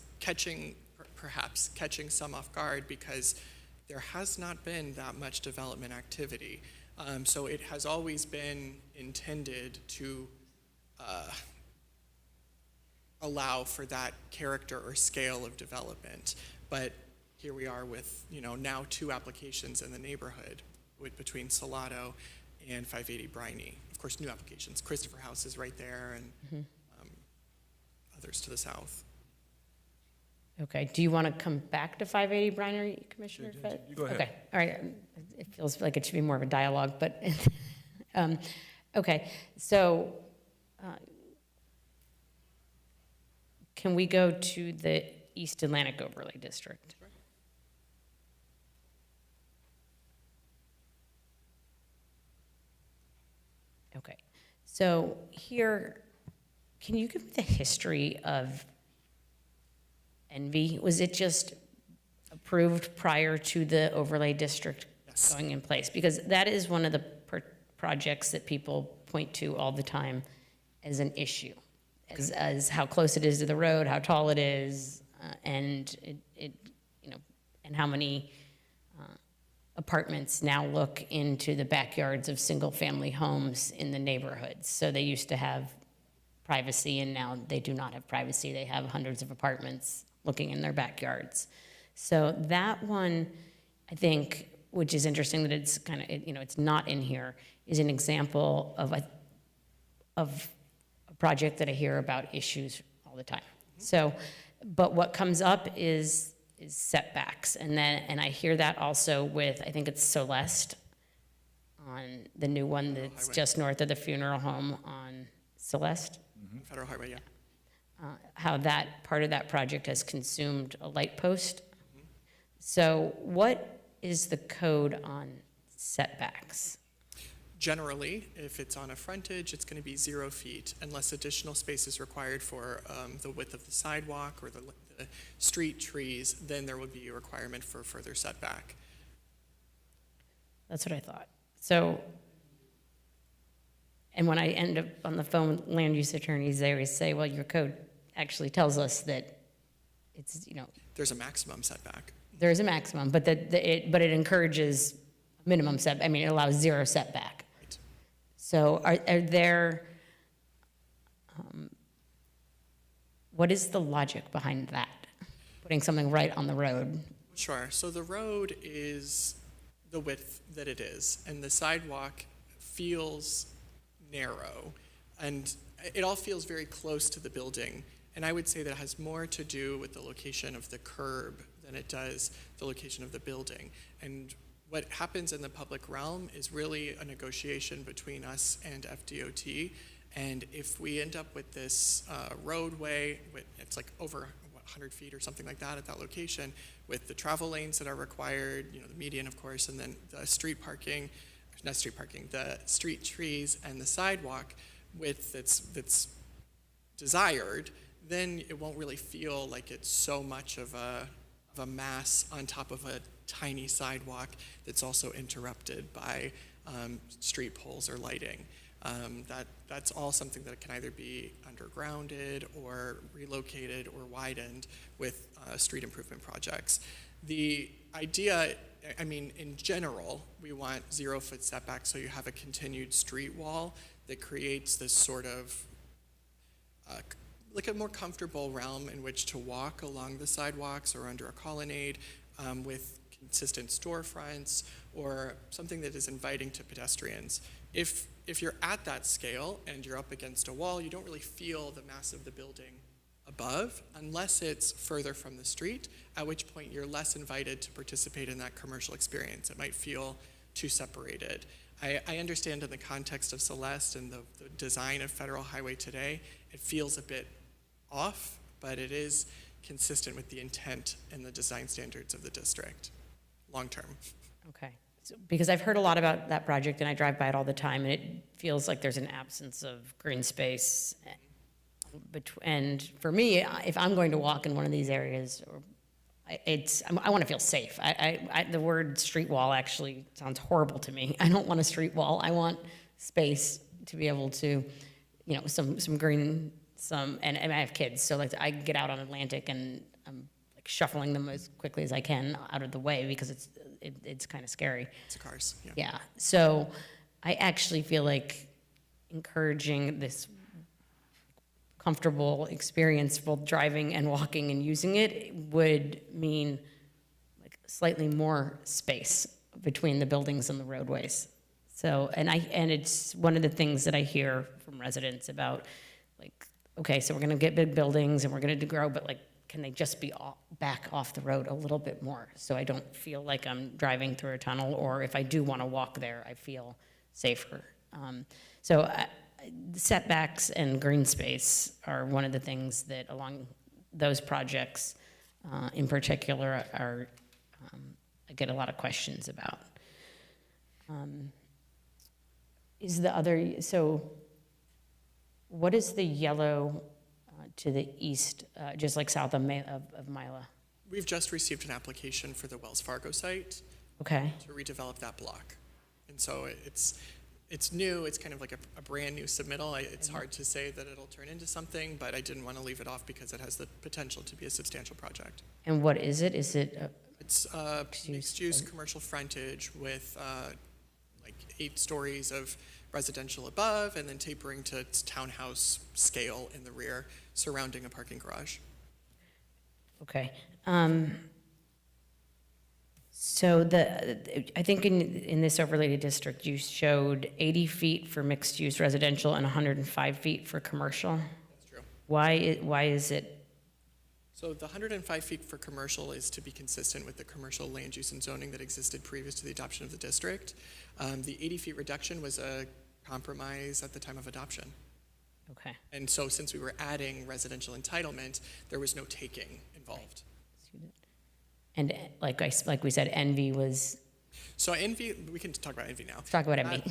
perhaps catching some off guard, because there has not been that much development activity. So it has always been intended to allow for that character or scale of development. But here we are with, now 2 applications in the neighborhood between Salado and 580 Briney. Of course, new applications. Christopher House is right there, and others to the south. Okay, do you want to come back to 580 Briney, Commissioner? You go ahead. Okay, all right. It feels like it should be more of a dialogue, but, okay. So, can we go to the East Atlantic Overlay District? Sure. Okay, so here, can you give me the history of Envy? Was it just approved prior to the overlay district Yes. going in place? Because that is one of the projects that people point to all the time as an issue, as how close it is to the road, how tall it is, and and how many apartments now look into the backyards of single-family homes in the neighborhoods. So they used to have privacy, and now they do not have privacy. They have hundreds of apartments looking in their backyards. So that one, I think, which is interesting that it's kind of, it's not in here, is an example of a project that I hear about issues all the time. So, but what comes up is setbacks, and I hear that also with, I think it's Celeste, on the new one that's Highway. just north of the funeral home on Celeste. Federal Highway, yeah. How that part of that project has consumed a light post. So what is the code on setbacks? Generally, if it's on a frontage, it's going to be 0 feet unless additional space is required for the width of the sidewalk or the street trees, then there would be a requirement for further setback. That's what I thought. So, and when I end up on the phone with land use attorneys, they always say, well, your code actually tells us that it's, There's a maximum setback. there is a maximum, but but it encourages minimum set, it allows 0 setback. Right. So are there, what is the logic behind that? Putting something right on the road? Sure. So the road is the width that it is, and the sidewalk feels narrow, and it all feels very close to the building. And I would say that has more to do with the location of the curb than it does the location of the building. And what happens in the public realm is really a negotiation between us and FDOT. And if we end up with this roadway, it's like over 100 feet or something like that at that location, with the travel lanes that are required, the median, of course, and then the street parking, not street parking, the street trees and the sidewalk width that's desired, then it won't really feel like it's so much of a mass on top of a tiny sidewalk that's also interrupted by street poles or lighting. That's all something that can either be undergrounded or relocated or widened with street improvement projects. The idea, in general, we want 0-foot setback, so you have a continued street wall that creates this sort of like a more comfortable realm in which to walk along the sidewalks or under a colonnade with consistent storefronts or something that is inviting to pedestrians. If you're at that scale and you're up against a wall, you don't really feel the mass of the building above unless it's further from the street, at which point you're less invited to participate in that commercial experience. It might feel too separated. I understand in the context of Celeste and the design of Federal Highway today, it feels a bit off, but it is consistent with the intent and the design standards of the district, long term. Okay. So, because I've heard a lot about that project and I drive by it all the time, and it feels like there's an absence of green space. And for me, if I'm going to walk in one of these areas, I want to feel safe. The word street wall actually sounds horrible to me. I don't want a street wall. I want space to be able to, some green, and I have kids, so like I get out on Atlantic and I'm like shuffling them as quickly as I can out of the way because it's kind of scary. It's cars, yeah. Yeah, so I actually feel like encouraging this comfortable experience both driving and walking and using it would mean like slightly more space between the buildings and the roadways. So, and it's one of the things that I hear from residents about, like, okay, so we're gonna get big buildings and we're gonna grow, but like, can they just be back off the road a little bit more? So I don't feel like I'm driving through a tunnel, or if I do wanna walk there, I feel safer. Setbacks and green space are one of the things that along those projects in particular are, I get a lot of questions about. So what is the yellow to the east, just like south of Mila? We've just received an application for the Wells Fargo site Okay, to redevelop that block. And so it's new, it's kind of like a brand new submittal. It's hard to say that it'll turn into something, but I didn't want to leave it off because it has the potential to be a substantial project. and what is it? Is it, It's mixed-use commercial frontage with like 8 stories of residential above and then tapering to its townhouse scale in the rear, surrounding a parking garage. okay. So I think in this overlay district, you showed 80 feet for mixed-use residential and 105 feet for commercial. That's true. Why is it? So the 105 feet for commercial is to be consistent with the commercial land use and zoning that existed previous to the adoption of the district. The 80 feet reduction was a compromise at the time of adoption. Okay. And so since we were adding residential entitlement, there was no taking involved. And like we said, Envy was, So Envy, we can talk about Envy now. let's talk about Envy.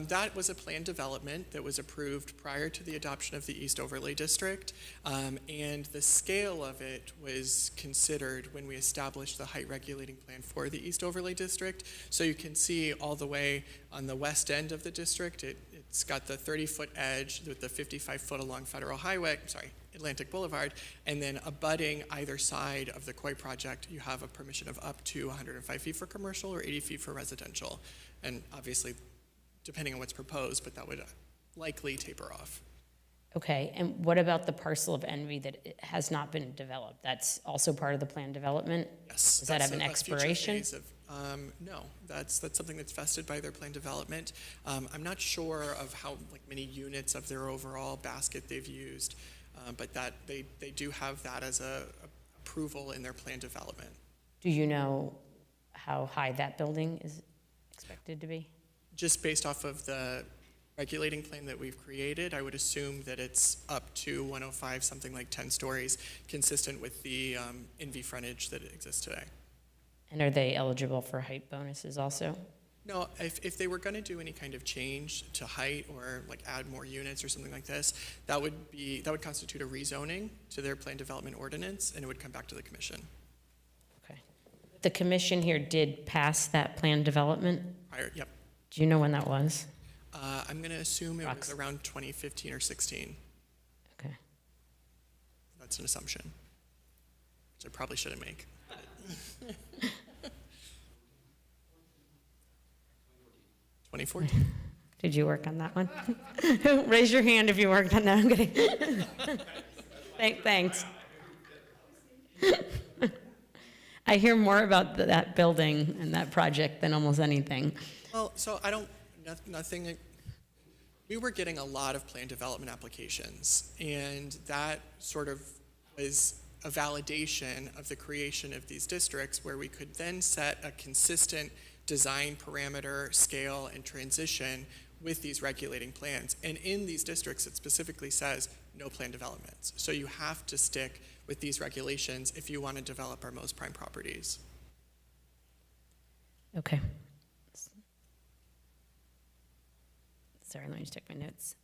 That was a planned development that was approved prior to the adoption of the East Overlay District, and the scale of it was considered when we established the height regulating plan for the East Overlay District. So you can see all the way on the west end of the district, it's got the 30-foot edge with the 55-foot along Federal Highway, Atlantic Boulevard, and then abutting either side of the Koi project, you have a permission of up to 105 feet for commercial or 80 feet for residential. And obviously, depending on what's proposed, but that would likely taper off. Okay, and what about the parcel of Envy that has not been developed? That's also part of the planned development? Yes. Does that have an that's a future expiration? phase of- no, that's something that's vested by their planned development. I'm not sure of how many units of their overall basket they've used, but that they do have that as a approval in their planned development. Do you know how high that building is expected to be? Just based off of the regulating plan that we've created, I would assume that it's up to 105, something like 10 stories, consistent with the Envy frontage that exists today. And are they eligible for height bonuses also? No, if they were going to do any kind of change to height or add more units or something like this, that would constitute a rezoning to their planned development ordinance, and it would come back to the commission. Okay. The commission here did pass that planned development? Yep. Do you know when that was? I'm going to assume it was around 2015 or 16. Okay. That's an assumption, which I probably shouldn't make. 2014. Did you work on that one? Raise your hand if you worked on that. I'm kidding. Thanks. I hear more about that building and that project than almost anything. Well, so nothing. We were getting a lot of planned development applications, and that sort of was a validation of the creation of these districts where we could then set a consistent design parameter, scale, and transition with these regulating plans. And in these districts, it specifically says no planned developments. So you have to stick with these regulations if you want to develop our most prime properties. Okay. Sorry, let me just check my notes.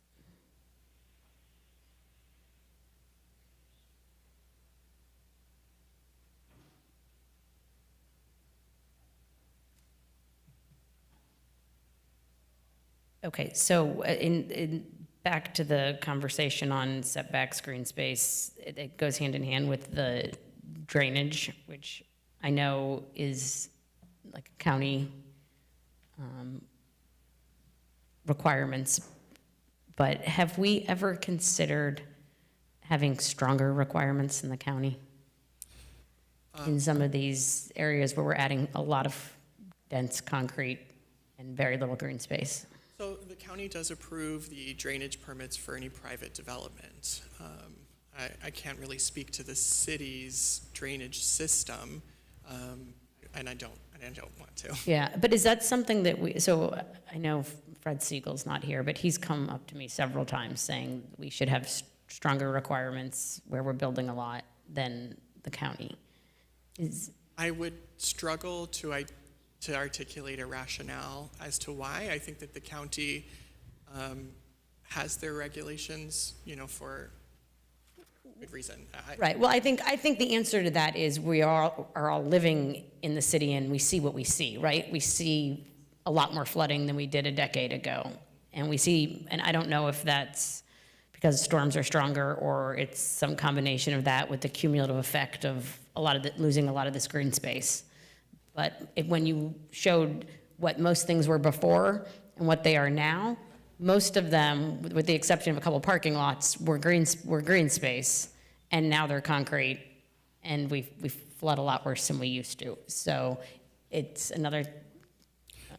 Okay, so back to the conversation on setbacks, green space, it goes hand in hand with the drainage, which I know is like county requirements, but have we ever considered having stronger requirements in the county? In some of these areas where we're adding a lot of dense concrete and very little green space? So the county does approve the drainage permits for any private development. I can't really speak to the city's drainage system, and I don't want to. Yeah, but is that something that so I know Fred Siegel's not here, but he's come up to me several times saying we should have stronger requirements where we're building a lot than the county. I would struggle to articulate a rationale as to why. I think that the county has their regulations, for good reason. Right. Well, I think the answer to that is we are all living in the city and we see what we see, right? We see a lot more flooding than we did a decade ago. And I don't know if that's because storms are stronger or it's some combination of that with the cumulative effect of losing a lot of this green space. But when you showed what most things were before and what they are now, most of them, with the exception of a couple of parking lots, were green space, and now they're concrete, and we flood a lot worse than we used to. So it's another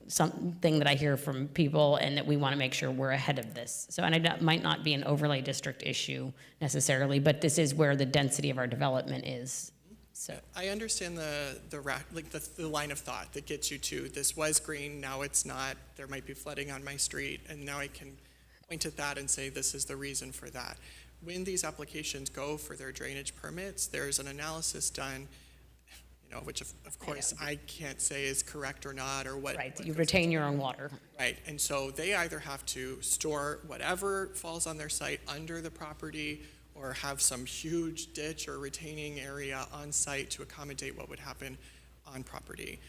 something that I hear from people, and that we want to make sure we're ahead of this. So, and it might not be an overlay district issue necessarily, but this is where the density of our development is. So I understand the line of thought that gets you to this was green, now it's not. There might be flooding on my street, and now I can point at that and say this is the reason for that. When these applications go for their drainage permits, there's an analysis done, which of course I can't say is correct or not, or what. Right, you retain your own water. Right, and so they either have to store whatever falls on their site under the property, or have some huge ditch or retaining area on site to accommodate what would happen on property.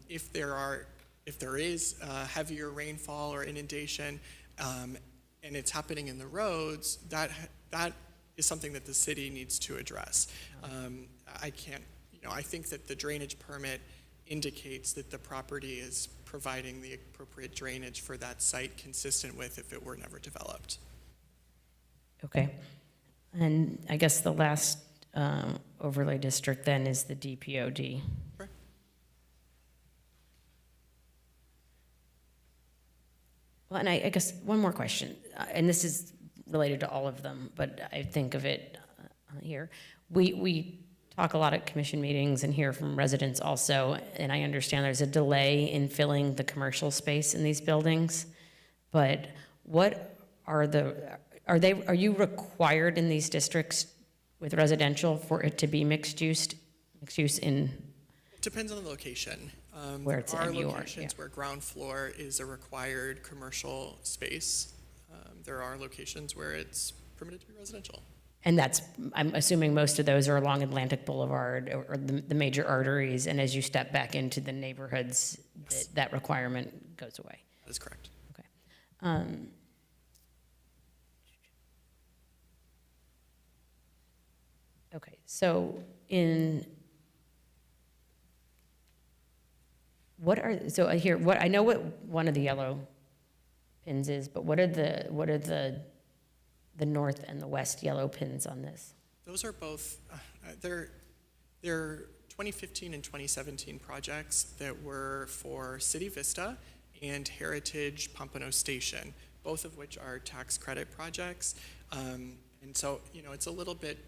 If there is heavier rainfall or inundation, and it's happening in the roads, that is something that the city needs to address. I think that the drainage permit indicates that the property is providing the appropriate drainage for that site, consistent with if it were never developed. Okay. And I guess the last overlay district then is the DPOD. Sure. Well, and I guess one more question, and this is related to all of them, but I think of it here. We talk a lot at commission meetings and hear from residents also, and I understand there's a delay in filling the commercial space in these buildings, but what are are you required in these districts with residential for it to be mixed use in? It depends on the location. Where it's there are MUR, locations where ground floor is a required commercial space. There are locations where it's permitted to be residential. And I'm assuming most of those are along Atlantic Boulevard or the major arteries, and as you step back into the neighborhoods, Yes. that requirement goes away. That is correct. Okay. Okay, so I know what one of the yellow pins is, but what are the north and the west yellow pins on this? Those are both, they're 2015 and 2017 projects that were for City Vista and Heritage Pompano Station, both of which are tax credit projects. And so, it's a little bit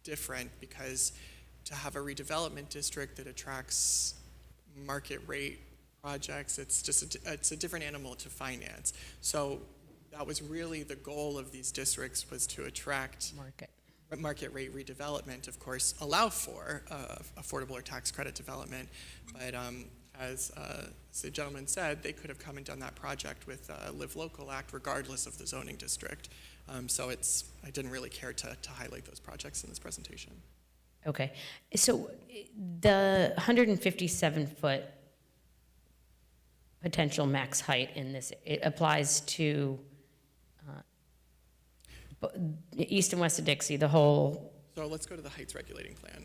different because to have a redevelopment district that attracts market rate projects, it's a different animal to finance. So that was really the goal of these districts, was to attract market rate redevelopment, of course, allow for affordable or tax credit development. But as the gentleman said, they could have come and done that project with Live Local Act regardless of the zoning district. So I didn't really care to highlight those projects in this presentation. Okay, so the 157-foot potential max height in this, it applies to east and west of Dixie, the whole. So let's go to the heights regulating plan.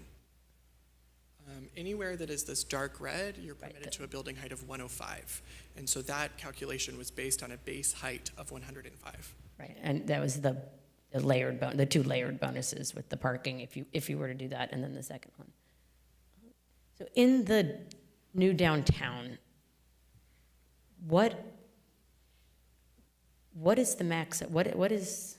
Anywhere that is this dark red, you're permitted to a building height of 105. And so that calculation was based on a base height of 105. Right, and that was the layered, the 2 layered bonuses with the parking, if you were to do that, and then the second one. So in the new downtown, what is the max, what is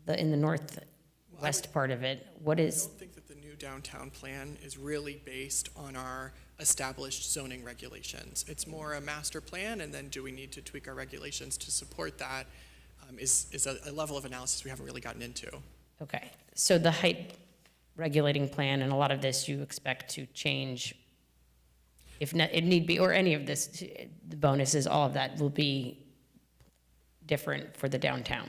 in the northwest part of it, what I is, don't think that the new downtown plan is really based on our established zoning regulations. It's more a master plan, and then do we need to tweak our regulations to support that? Is a level of analysis we haven't really gotten into. okay, so the height regulating plan and a lot of this you expect to change if it need be, or any of this, the bonuses, all of that will be different for the downtown.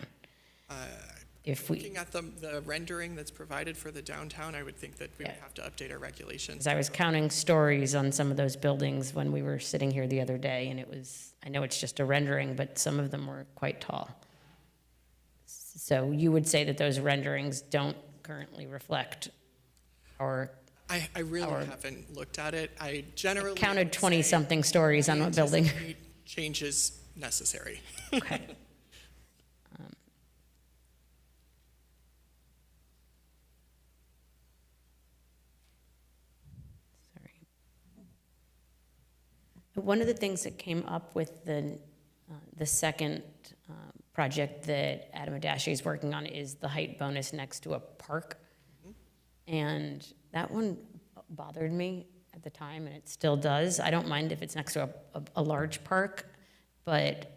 If we, Looking at the rendering that's provided for the downtown, I would think that we would have to update our regulations. because I was counting stories on some of those buildings when we were sitting here the other day, and it was, I know it's just a rendering, but some of them were quite tall. So you would say that those renderings don't currently reflect, or I really haven't looked at it. I generally counted would say 20-something stories on I a building. anticipate changes necessary. Okay. Sorry. One of the things that came up with the second project that Adam Adashi is working on is the height bonus next to a park. And that one bothered me at the time, and it still does. I don't mind if it's next to a large park, but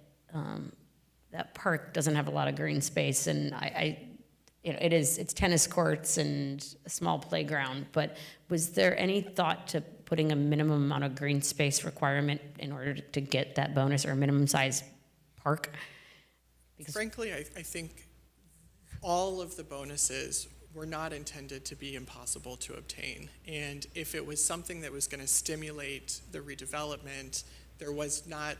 that park doesn't have a lot of green space, and it's tennis courts and a small playground, but was there any thought to putting a minimum amount of green space requirement in order to get that bonus, or a minimum size park? Because Frankly, I think all of the bonuses were not intended to be impossible to obtain. And if it was something that was going to stimulate the redevelopment, there was not,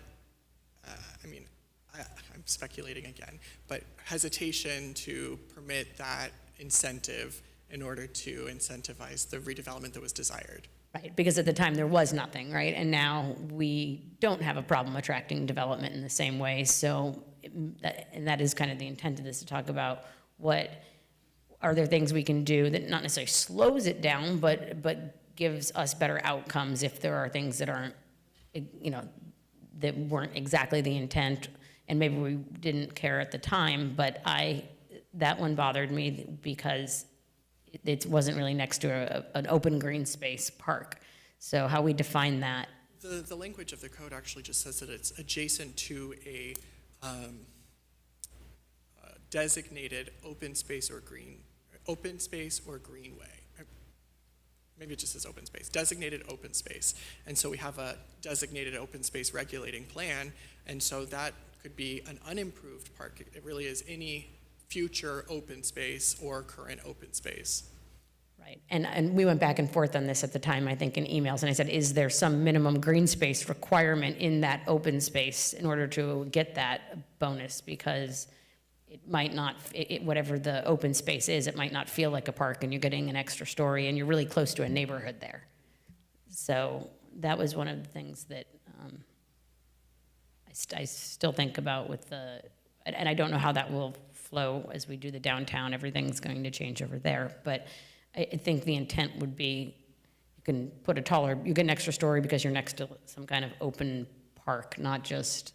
I'm speculating again, but hesitation to permit that incentive in order to incentivize the redevelopment that was desired. Right, because at the time there was nothing, right? And now we don't have a problem attracting development in the same way. So, and that is kind of the intent of this, to talk about what are there things we can do that not necessarily slows it down, but gives us better outcomes if there are things that aren't, that weren't exactly the intent, and maybe we didn't care at the time, but that one bothered me because it wasn't really next to an open green space park. So how we define that. The language of the code actually just says that it's adjacent to a designated open space or greenway. Maybe it just says open space, designated open space. And so we have a designated open space regulating plan, and so that could be an unimproved park. It really is any future open space or current open space. Right, and we went back and forth on this at the time, I think, in emails, and I said, is there some minimum green space requirement in that open space in order to get that bonus? Because it might not, whatever the open space is, it might not feel like a park, and you're getting an extra story, and you're really close to a neighborhood there. So that was one of the things that I still think about with and I don't know how that will flow as we do the downtown. Everything's going to change over there, but I think the intent would be you can put you get an extra story because you're next to some kind of open park, not just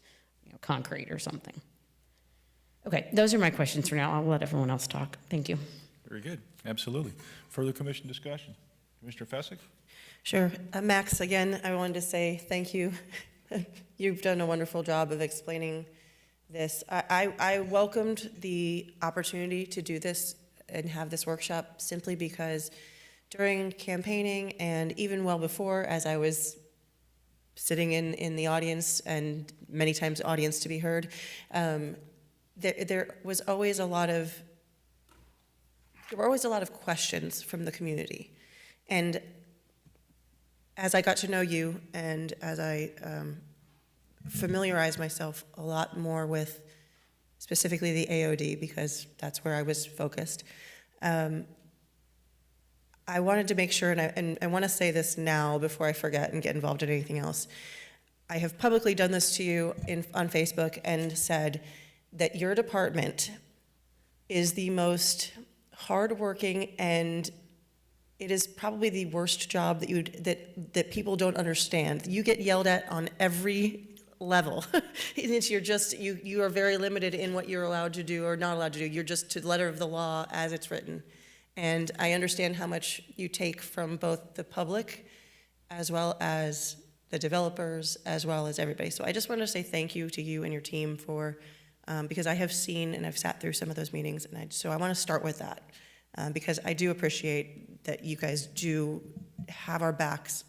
concrete or something. Okay, those are my questions for now. I'll let everyone else talk. Thank you. Very good, absolutely. Further commission discussion? Commissioner Fessick? Sure. Max, again, I wanted to say thank you. You've done a wonderful job of explaining this. I welcomed the opportunity to do this and have this workshop simply because during campaigning and even well before, as I was sitting in the audience and many times audience to be heard, there were always a lot of questions from the community. And as I got to know you and as I familiarized myself a lot more with specifically the AOD, because that's where I was focused, I wanted to make sure, and I want to say this now before I forget and get involved in anything else. I have publicly done this to you on Facebook and said that your department is the most hardworking, and it is probably the worst job that people don't understand. You get yelled at on every level. You are very limited in what you're allowed to do or not allowed to do. You're just to the letter of the law as it's written. And I understand how much you take from both the public as well as the developers, as well as everybody. So I just want to say thank you to you and your team for, because I have seen and I've sat through some of those meetings, and so I want to start with that, because I do appreciate that you guys do have our backs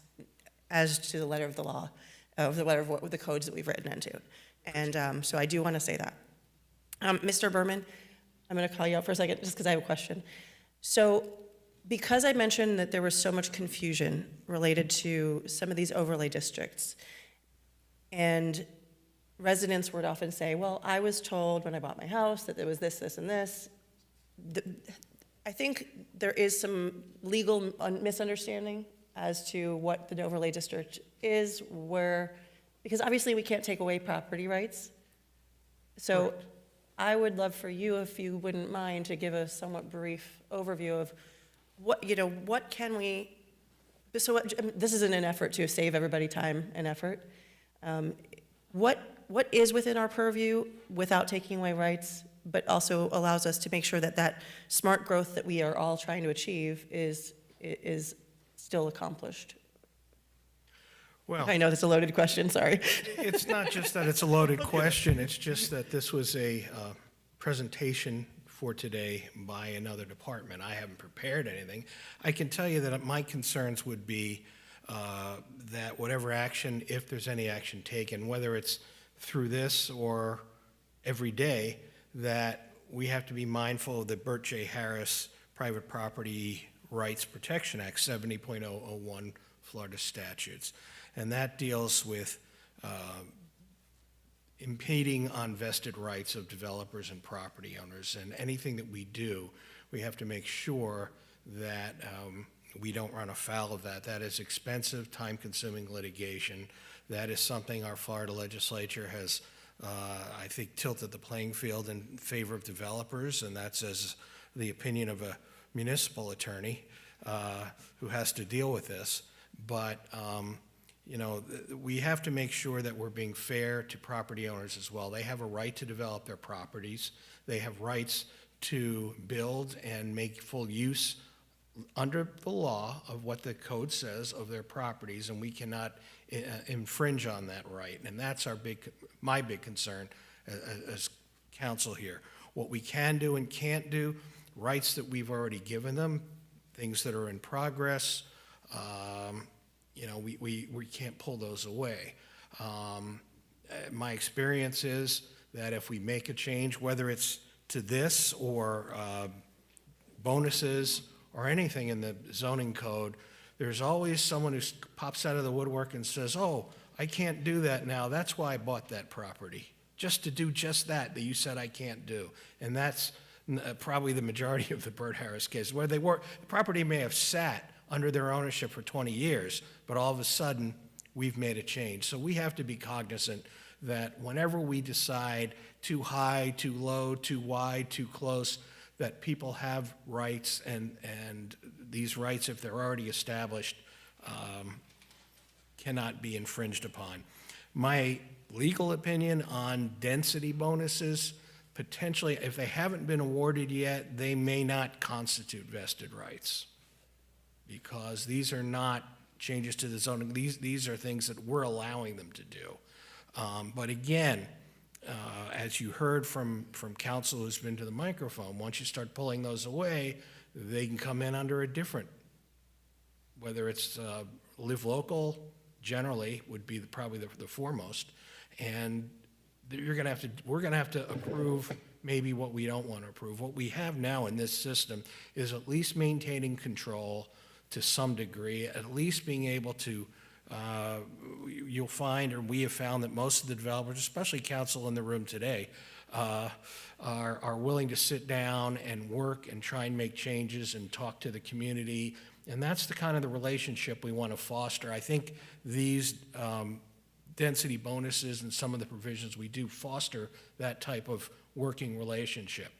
as to the letter of the law, of the letter of what the codes that we've written into. And so I do want to say that. Mr. Berman, I'm going to call you out for a second just because I have a question. So because I mentioned that there was so much confusion related to some of these overlay districts, and residents would often say, well, I was told when I bought my house that there was this, this, and this. I think there is some legal misunderstanding as to what the overlay district is, because obviously we can't take away property rights. So I would love for you, if you wouldn't mind, to give a somewhat brief overview of what can we, so this isn't an effort to save everybody time and effort. What is within our purview without taking away rights, but also allows us to make sure that that smart growth that we are all trying to achieve is still accomplished? Well, I know that's a loaded question, sorry. it's not just that it's a loaded question, it's just that this was a presentation for today by another department. I haven't prepared anything. I can tell you that my concerns would be that whatever action, if there's any action taken, whether it's through this or every day, that we have to be mindful of the Burt J. Harris Private Property Rights Protection Act, 70.001 Florida statutes. And that deals with impeding on vested rights of developers and property owners. And anything that we do, we have to make sure that we don't run afoul of that. That is expensive, time-consuming litigation. That is something our Florida legislature has, I think, tilted the playing field in favor of developers, and that's as the opinion of a municipal attorney who has to deal with this. But we have to make sure that we're being fair to property owners as well. They have a right to develop their properties. They have rights to build and make full use under the law of what the code says of their properties, and we cannot infringe on that right. And that's my big concern as council here. What we can do and can't do, rights that we've already given them, things that are in progress, we can't pull those away. My experience is that if we make a change, whether it's to this or bonuses or anything in the zoning code, there's always someone who pops out of the woodwork and says, oh, I can't do that now. That's why I bought that property, just to do just that you said I can't do. And that's probably the majority of the Burt Harris case, where the property may have sat under their ownership for 20 years, but all of a sudden, we've made a change. So we have to be cognizant that whenever we decide too high, too low, too wide, too close, that people have rights, and these rights, if they're already established, cannot be infringed upon. My legal opinion on density bonuses, potentially, if they haven't been awarded yet, they may not constitute vested rights, because these are not changes to the zoning. These are things that we're allowing them to do. But again, as you heard from counsel who's been to the microphone, once you start pulling those away, they can come in under a different, whether it's live local, generally would be probably the foremost, and we're going to have to approve maybe what we don't want to approve. What we have now in this system is at least maintaining control to some degree, at least being able to, you'll find, or we have found, that most of the developers, especially council in the room today, are willing to sit down and work and try and make changes and talk to the community And that's the kind of the relationship we want to foster. I think these density bonuses and some of the provisions we do foster that type of working relationship.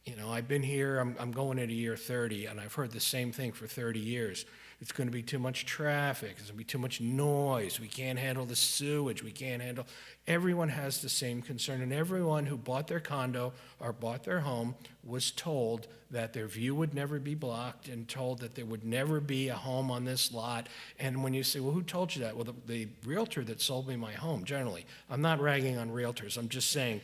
You know, I've been here, I'm going into year 30, and I've heard the same thing for 30 years. It's going to be too much traffic, it's going to be too much noise, we can't handle the sewage, we can't handle... Everyone has the same concern, and everyone who bought their condo or bought their home was told that their view would never be blocked and told that there would never be a home on this lot. And when you say, well, who told you that? Well, the realtor that sold me my home, generally. I'm not ragging on realtors, I'm just saying...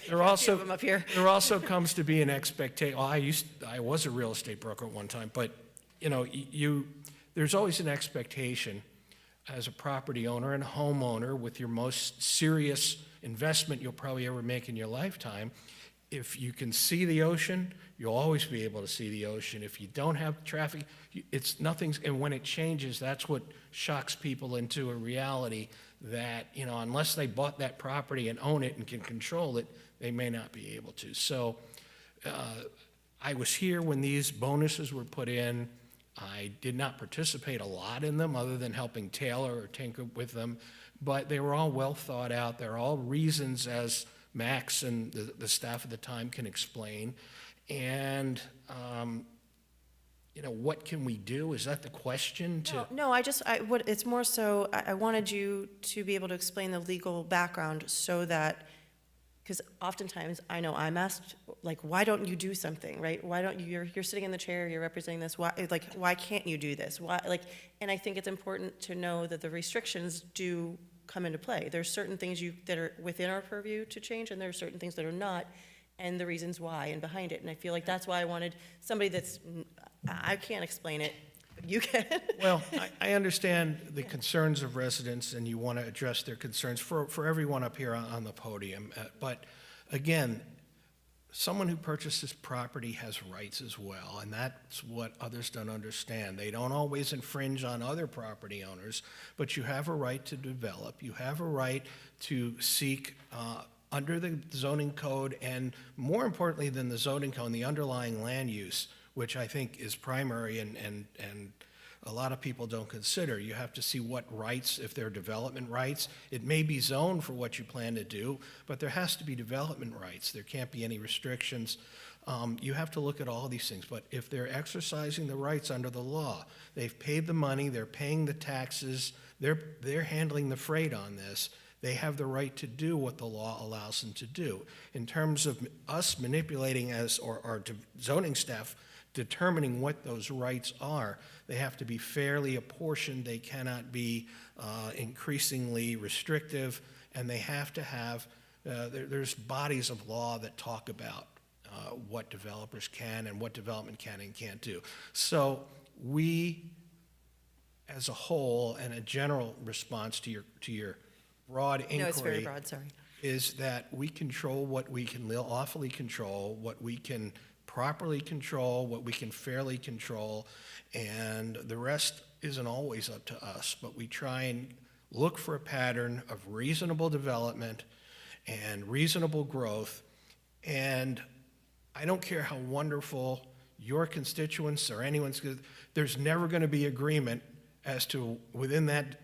There also comes to be an expectation. Well, I was a real estate broker at one time, but you know, there's always an expectation as a property owner and homeowner with your most serious investment you'll probably ever make in your lifetime. If you can see the ocean, you'll always be able to see the ocean. If you don't have traffic, it's nothing's, and when it changes, that's what shocks people into a reality that, you know, unless they bought that property and own it and can control it, they may not be able to. So I was here when these bonuses were put in. I did not participate a lot in them other than helping tailor or tinker with them, but they were all well thought out. They're all reasons, as Max and the staff at the time can explain. And, you know, what can we do? Is that the question? No, it's more so, I wanted you to be able to explain the legal background so that, because oftentimes I know I'm asked, like, why don't you do something, right? Why don't you, you're sitting in the chair, you're representing this, why can't you do this? And I think it's important to know that the restrictions do come into play. There's certain things that are within our purview to change, and there are certain things that are not, and the reasons why and behind it. And I feel like that's why I wanted somebody I can't explain it, but you can. Well, I understand the concerns of residents, and you want to address their concerns for everyone up here on the podium. But again, someone who purchases property has rights as well, and that's what others don't understand. They don't always infringe on other property owners, but you have a right to develop. You have a right to seek under the zoning code, and more importantly than the zoning code, the underlying land use, which I think is primary and a lot of people don't consider. You have to see what rights, if they're development rights. It may be zoned for what you plan to do, but there has to be development rights. There can't be any restrictions. You have to look at all these things, but if they're exercising the rights under the law, they've paid the money, they're paying the taxes, they're handling the freight on this, they have the right to do what the law allows them to do. In terms of us manipulating or zoning staff determining what those rights are, they have to be fairly apportioned, they cannot be increasingly restrictive, and they have to have, there's bodies of law that talk about what developers can and what development can and can't do. So we, as a whole, and a general response to your broad inquiry. No, it's very broad, sorry. Is that we control what we can lawfully control, what we can properly control, what we can fairly control, and the rest isn't always up to us, but we try and look for a pattern of reasonable development and reasonable growth. And I don't care how wonderful your constituents or anyone's, there's never going to be agreement as to, within that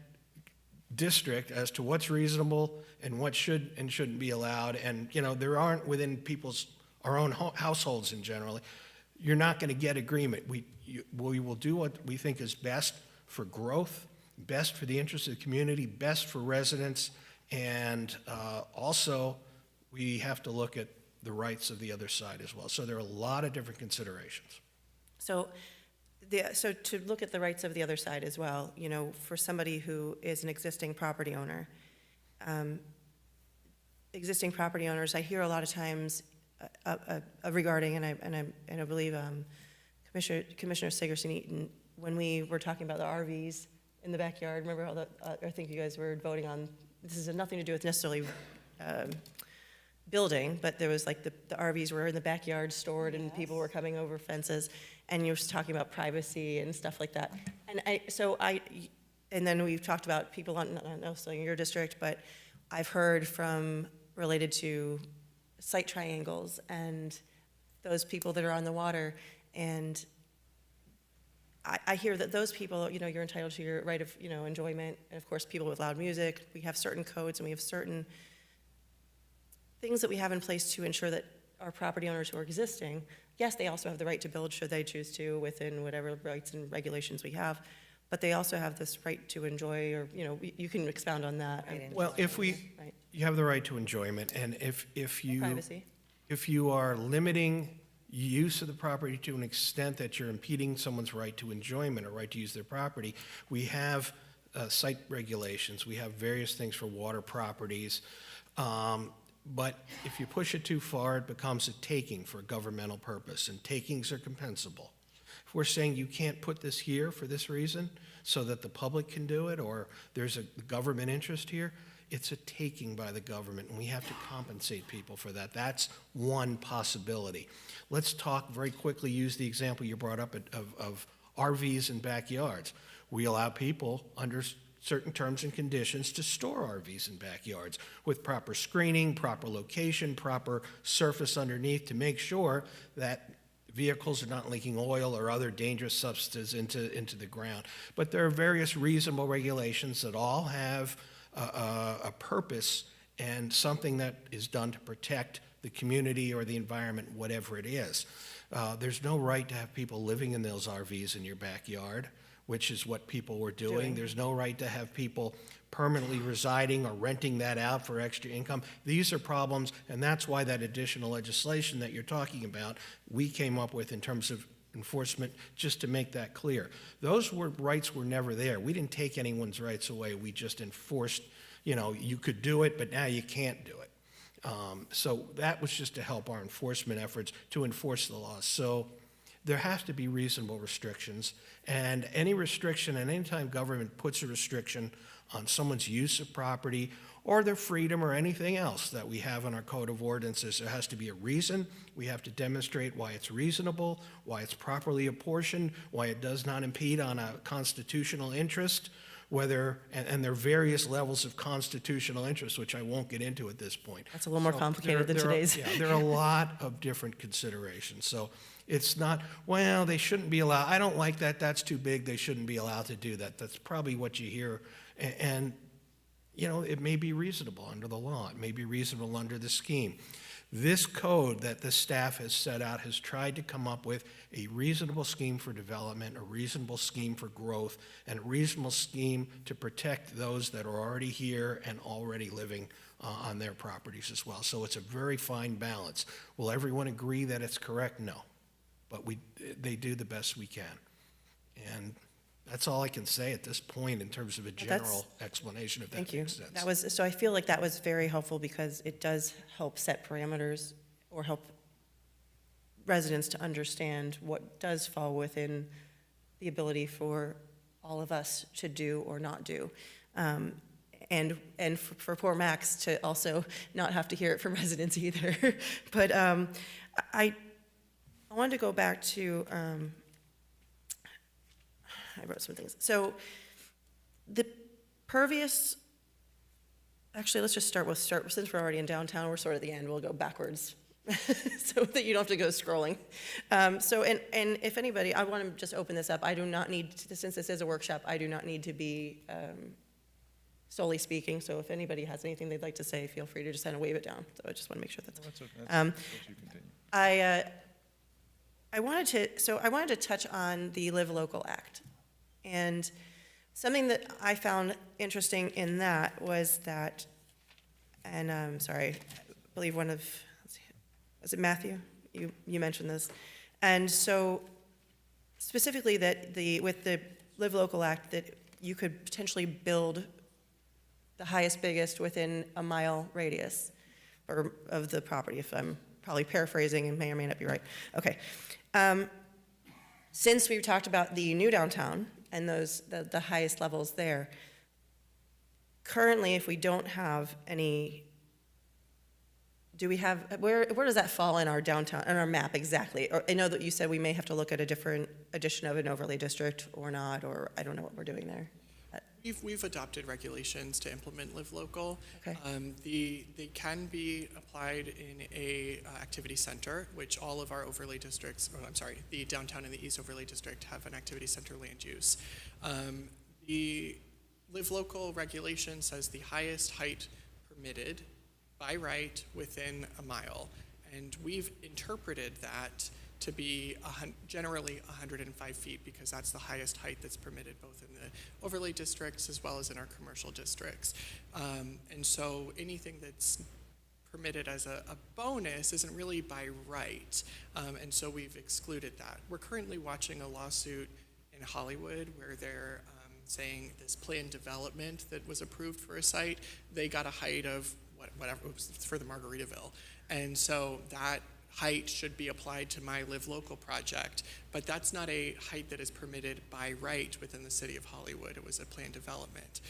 district, as to what's reasonable and what should and shouldn't be allowed. And, you know, there aren't within our own households in general. You're not going to get agreement. We will do what we think is best for growth, best for the interests of the community, best for residents, and also we have to look at the rights of the other side as well. So there are a lot of different considerations. So to look at the rights of the other side as well, you know, for somebody who is an existing property owner, existing property owners, I hear a lot of times regarding, and I believe Commissioner Sigerson-Eaton, when we were talking about the RVs in the backyard, remember how I think you guys were voting on, this has nothing to do with necessarily building, but there was like the RVs were in the backyard stored and people were coming over fences, and you were talking about privacy and stuff like that. And then we've talked about people not necessarily in your district, but I've heard from related to site triangles and those people that are on the water. And I hear that those people, you know, you're entitled to your right of, you know, enjoyment, and of course, people with loud music, we have certain codes and we have certain things that we have in place to ensure that our property owners who are existing, yes, they also have the right to build should they choose to within whatever rights and regulations we have, but they also have this right to enjoy, or, you know, you can expound on that. Well, Right. you have the right to enjoyment, and if you. Privacy. If you are limiting use of the property to an extent that you're impeding someone's right to enjoyment or right to use their property, we have site regulations, we have various things for water properties, but if you push it too far, it becomes a taking for a governmental purpose, and takings are compensable. If we're saying you can't put this here for this reason, so that the public can do it, or there's a government interest here, it's a taking by the government, and we have to compensate people for that. That's one possibility. Let's talk very quickly, use the example you brought up of RVs in backyards. We allow people under certain terms and conditions to store RVs in backyards with proper screening, proper location, proper surface underneath to make sure that vehicles are not leaking oil or other dangerous substances into the ground. But there are various reasonable regulations that all have a purpose and something that is done to protect the community or the environment, whatever it is. There's no right to have people living in those RVs in your backyard, which is what people were doing. There's no right to have people permanently residing or renting that out for extra income. These are problems, and that's why that additional legislation that you're talking about, we came up with in terms of enforcement, just to make that clear. Those rights were never there. We didn't take anyone's rights away. We just enforced, you know, you could do it, but now you can't do it. So that was just to help our enforcement efforts to enforce the laws. So there has to be reasonable restrictions, and any restriction, and anytime government puts a restriction on someone's use of property or their freedom or anything else that we have in our code of ordinances, there has to be a reason. We have to demonstrate why it's reasonable, why it's properly apportioned, why it does not impede on a constitutional interest, whether, and there are various levels of constitutional interest, which I won't get into at this point. That's a little more complicated than today's. There are a lot of different considerations. So it's not, well, they shouldn't be allowed. I don't like that. That's too big. They shouldn't be allowed to do that. That's probably what you hear. And you know, it may be reasonable under the law. It may be reasonable under the scheme. This code that the staff has set out has tried to come up with a reasonable scheme for development, a reasonable scheme for growth, and a reasonable scheme to protect those that are already here and already living on their properties as well. So it's a very fine balance. Will everyone agree that it's correct? No. But they do the best we can. And that's all I can say at this point in terms of a general explanation, if that makes sense. That was, so I feel like that was very helpful because it does help set parameters or help residents to understand what does fall within the ability for all of us to do or not do. And for poor Max to also not have to hear it from residents either. But I wanted to go back to, I wrote some things. So the pervious, actually, let's just start, since we're already in downtown, we're sort of at the end, we'll go backwards so that you don't have to go scrolling. So, and if anybody, I want to just open this up. I do not need, since this is a workshop, I do not need to be solely speaking. So if anybody has anything they'd like to say, feel free to just kind of wave it down. So I just want to make sure that's. I wanted to touch on the Live Local Act. And something that I found interesting in that was that, and I'm sorry, I believe one of, let's see, was it Matthew? You mentioned this. And so specifically that with the Live Local Act, that you could potentially build the highest, biggest within a mile radius or of the property, if I'm probably paraphrasing and may or may not be right. Okay. Since we've talked about the new downtown and the highest levels there, currently, if we don't have any, do we have, where does that fall in our downtown, in our map exactly? Or I know that you said we may have to look at a different addition of an overlay district or not, or I don't know what we're doing there. We've adopted regulations to implement Live Local. Okay. They can be applied in a activity center, which all of our overlay districts, or I'm sorry, the downtown and the east overlay district have an activity center land use. The Live Local regulation says the highest height permitted by right within a mile. And we've interpreted that to be generally 105 feet because that's the highest height that's permitted both in the overlay districts as well as in our commercial districts. And so anything that's permitted as a bonus isn't really by right. And so we've excluded that. We're currently watching a lawsuit in Hollywood where they're saying this planned development that was approved for a site, they got a height of whatever, it was for the Margaritaville. And so that height should be applied to my Live Local project, but that's not a height that is permitted by right within the city of Hollywood. It was a planned development.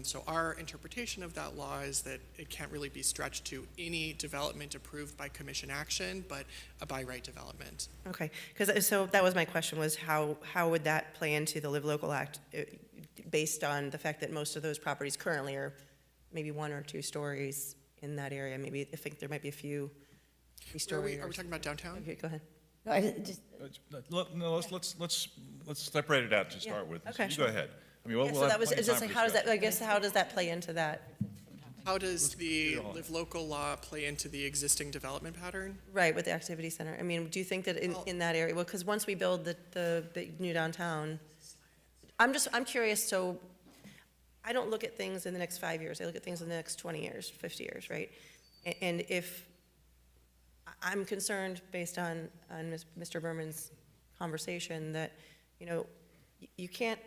So our interpretation of that law is that it can't really be stretched to any development approved by commission action, but a by right development. Okay, because so that was my question, was how would that play into the Live Local Act based on the fact that most of those properties currently are maybe 1 or 2 stories in that area? Maybe I think there might be a few. Are we talking about downtown? Okay, go ahead. No, I just, No, let's separate it out to start with. Okay, You sure. go ahead. I mean, we'll Yeah, so have that was, plenty it's of just time like, for how does that, discussion. I guess, how does that play into that? How does the get on it. Live Local law play into the existing development pattern? Right, with the activity center. I mean, do you think that in that area, well, because once we build the new downtown, I'm curious, so I don't look at things in the next 5 years. I look at things in the next 20 years, 50 years, right? And if, I'm concerned based on Mr. Berman's conversation that, you know, you can't,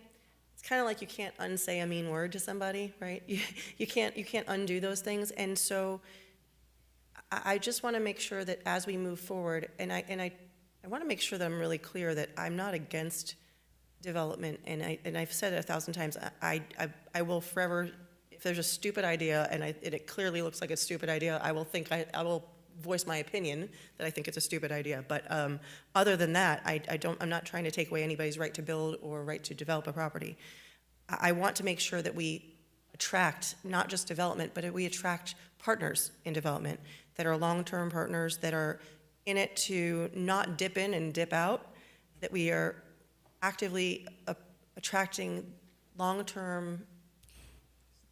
it's kind of like you can't unsay a mean word to somebody, right? You can't undo those things. And so I just want to make sure that as we move forward, and I want to make sure that I'm really clear that I'm not against development, and I've said it 1,000 times, I will forever, if there's a stupid idea and it clearly looks like a stupid idea, I will voice my opinion that I think it's a stupid idea. But other than that, I'm not trying to take away anybody's right to build or right to develop a property. I want to make sure that we attract not just development, but we attract partners in development that are long-term partners that are in it to not dip in and dip out, that we are actively attracting long-term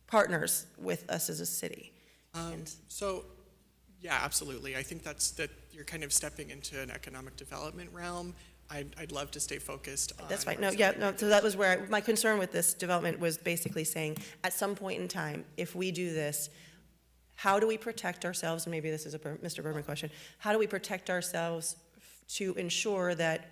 partners with us as a city. So, yeah, absolutely. I think that you're kind of stepping into an economic development realm. I'd love to stay focused on. That's fine. No, yeah, no. So that was where my concern with this development was basically saying, at some point in time, if we do this, how do we protect ourselves? And maybe this is a Mr. Berman question. How do we protect ourselves to ensure that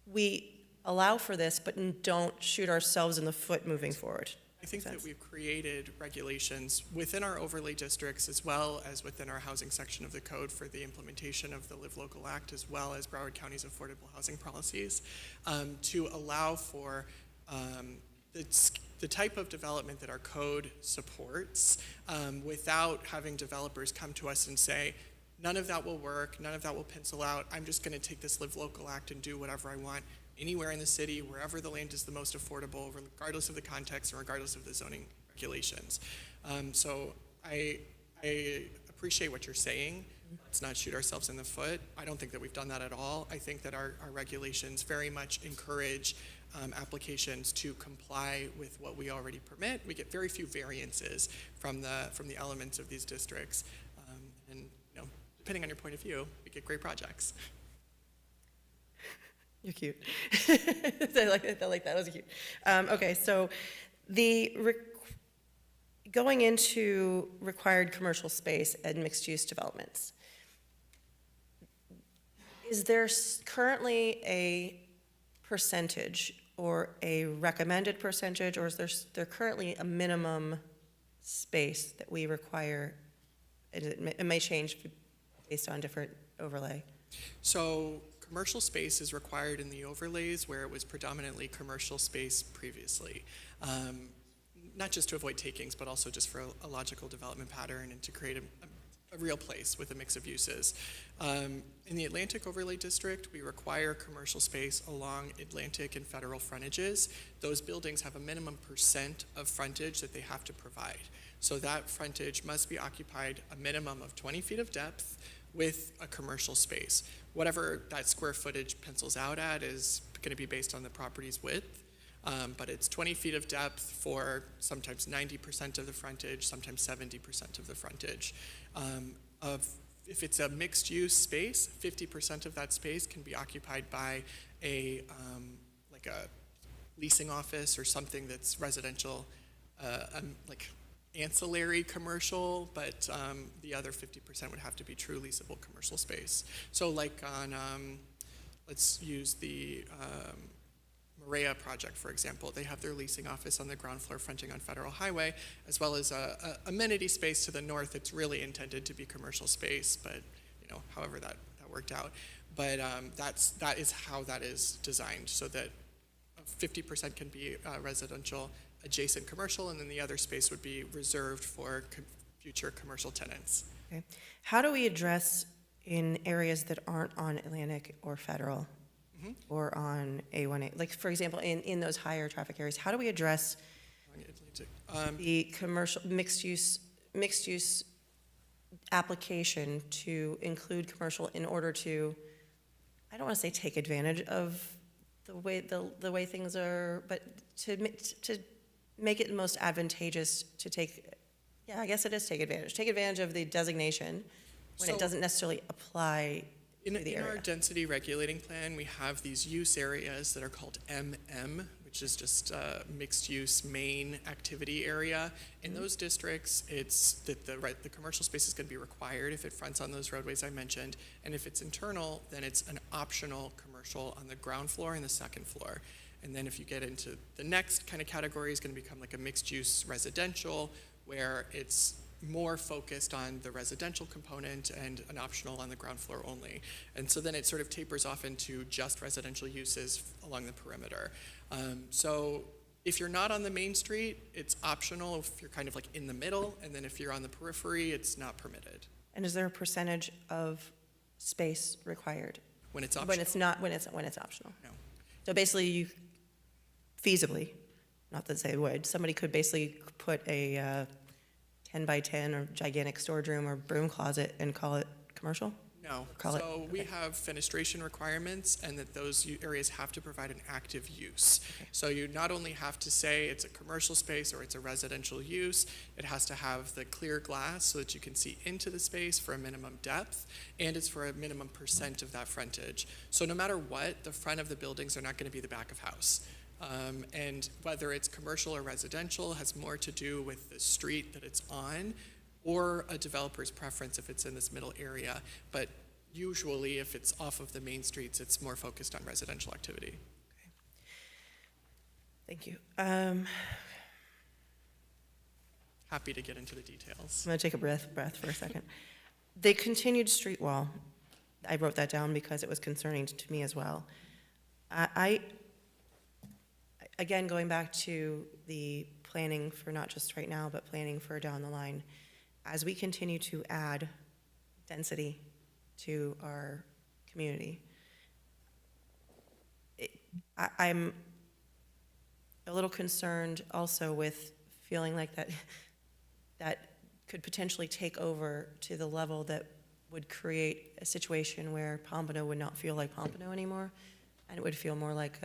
we allow for this, but don't shoot ourselves in the foot moving forward? I think that we've created regulations within our overlay districts as well as within our housing section of the code for the implementation of the Live Local Act as well as Broward County's affordable housing policies to allow for the type of development that our code supports without having developers come to us and say, none of that will work, none of that will pencil out, I'm just going to take this Live Local Act and do whatever I want anywhere in the city, wherever the land is the most affordable, regardless of the context and regardless of the zoning regulations. So I appreciate what you're saying. Let's not shoot ourselves in the foot. I don't think that we've done that at all. I think that our regulations very much encourage applications to comply with what we already permit. We get very few variances from the elements of these districts. And you know, depending on your point of view, we get great projects. You're cute. I like that. Was cute. Okay, so going into required commercial space and mixed-use developments, is there currently a percentage or a recommended percentage, or is there currently a minimum space that we require? It may change based on different overlay. So commercial space is required in the overlays where it was predominantly commercial space previously. Not just to avoid takings, but also just for a logical development pattern and to create a real place with a mix of uses. In the Atlantic Overlay District, we require commercial space along Atlantic and federal frontages. Those buildings have a minimum % of frontage that they have to provide. So that frontage must be occupied a minimum of 20 feet of depth with a commercial space. Whatever that square footage pencils out at is going to be based on the property's width. But it's 20 feet of depth for sometimes 90% of the frontage, sometimes 70% of the frontage. If it's a mixed-use space, 50% of that space can be occupied by like a leasing office or something that's residential, like ancillary commercial, but the other 50% would have to be true leasable commercial space. So like on, let's use the Maria project, for example. They have their leasing office on the ground floor fronting on Federal Highway, as well as a amenity space to the north. It's really intended to be commercial space, but however that worked out. But that is how that is designed, so that 50% can be residential adjacent commercial, and then the other space would be reserved for future commercial tenants. Okay. How do we address in areas that aren't on Atlantic or Federal? Or on A1A, like for example, in those higher traffic areas, how do we address the commercial mixed use application to include commercial in order to, I don't want to say take advantage of the way things are, but to make it most advantageous to take, yeah, I guess it is take advantage of the designation when it doesn't necessarily apply. In our density regulating plan, we have these use areas that are called MM, which is just mixed use main activity area. In those districts, it's that the commercial space is going to be required if it fronts on those roadways I mentioned. And if it's internal, then it's an optional commercial on the ground floor and the second floor. And then if you get into the next kind of category, is going to become like a mixed use residential, where it's more focused on the residential component and an optional on the ground floor only. And so then it sort of tapers off into just residential uses along the perimeter. So if you're not on the main street, it's optional if you're kind of like in the middle, and then if you're on the periphery, it's not permitted. And is there a percentage of space required? When it's optional? When it's optional? No. So basically you feasibly, not that they would, somebody could basically put a 10 by 10 or gigantic storage room or broom closet and call it commercial? No. So we have fenestration requirements, and that those areas have to provide an active use. Okay. So you not only have to say it's a commercial space or it's a residential use, it has to have the clear glass so that you can see into the space for a minimum depth, and it's for a minimum % of that frontage. So no matter what, the front of the buildings are not going to be the back of house. And whether it's commercial or residential has more to do with the street that it's on or a developer's preference if it's in this middle area. But usually if it's off of the main streets, it's more focused on residential activity. Okay. Thank you. Happy to get into the details. I'm going to take a breath for a second. The continued street wall, I wrote that down because it was concerning to me as well. Again, going back to the planning for not just right now, but planning for down the line, as we continue to add density to our community, I'm a little concerned also with feeling like that could potentially take over to the level that would create a situation where Pompano would not feel like Pompano anymore, and it would feel more like,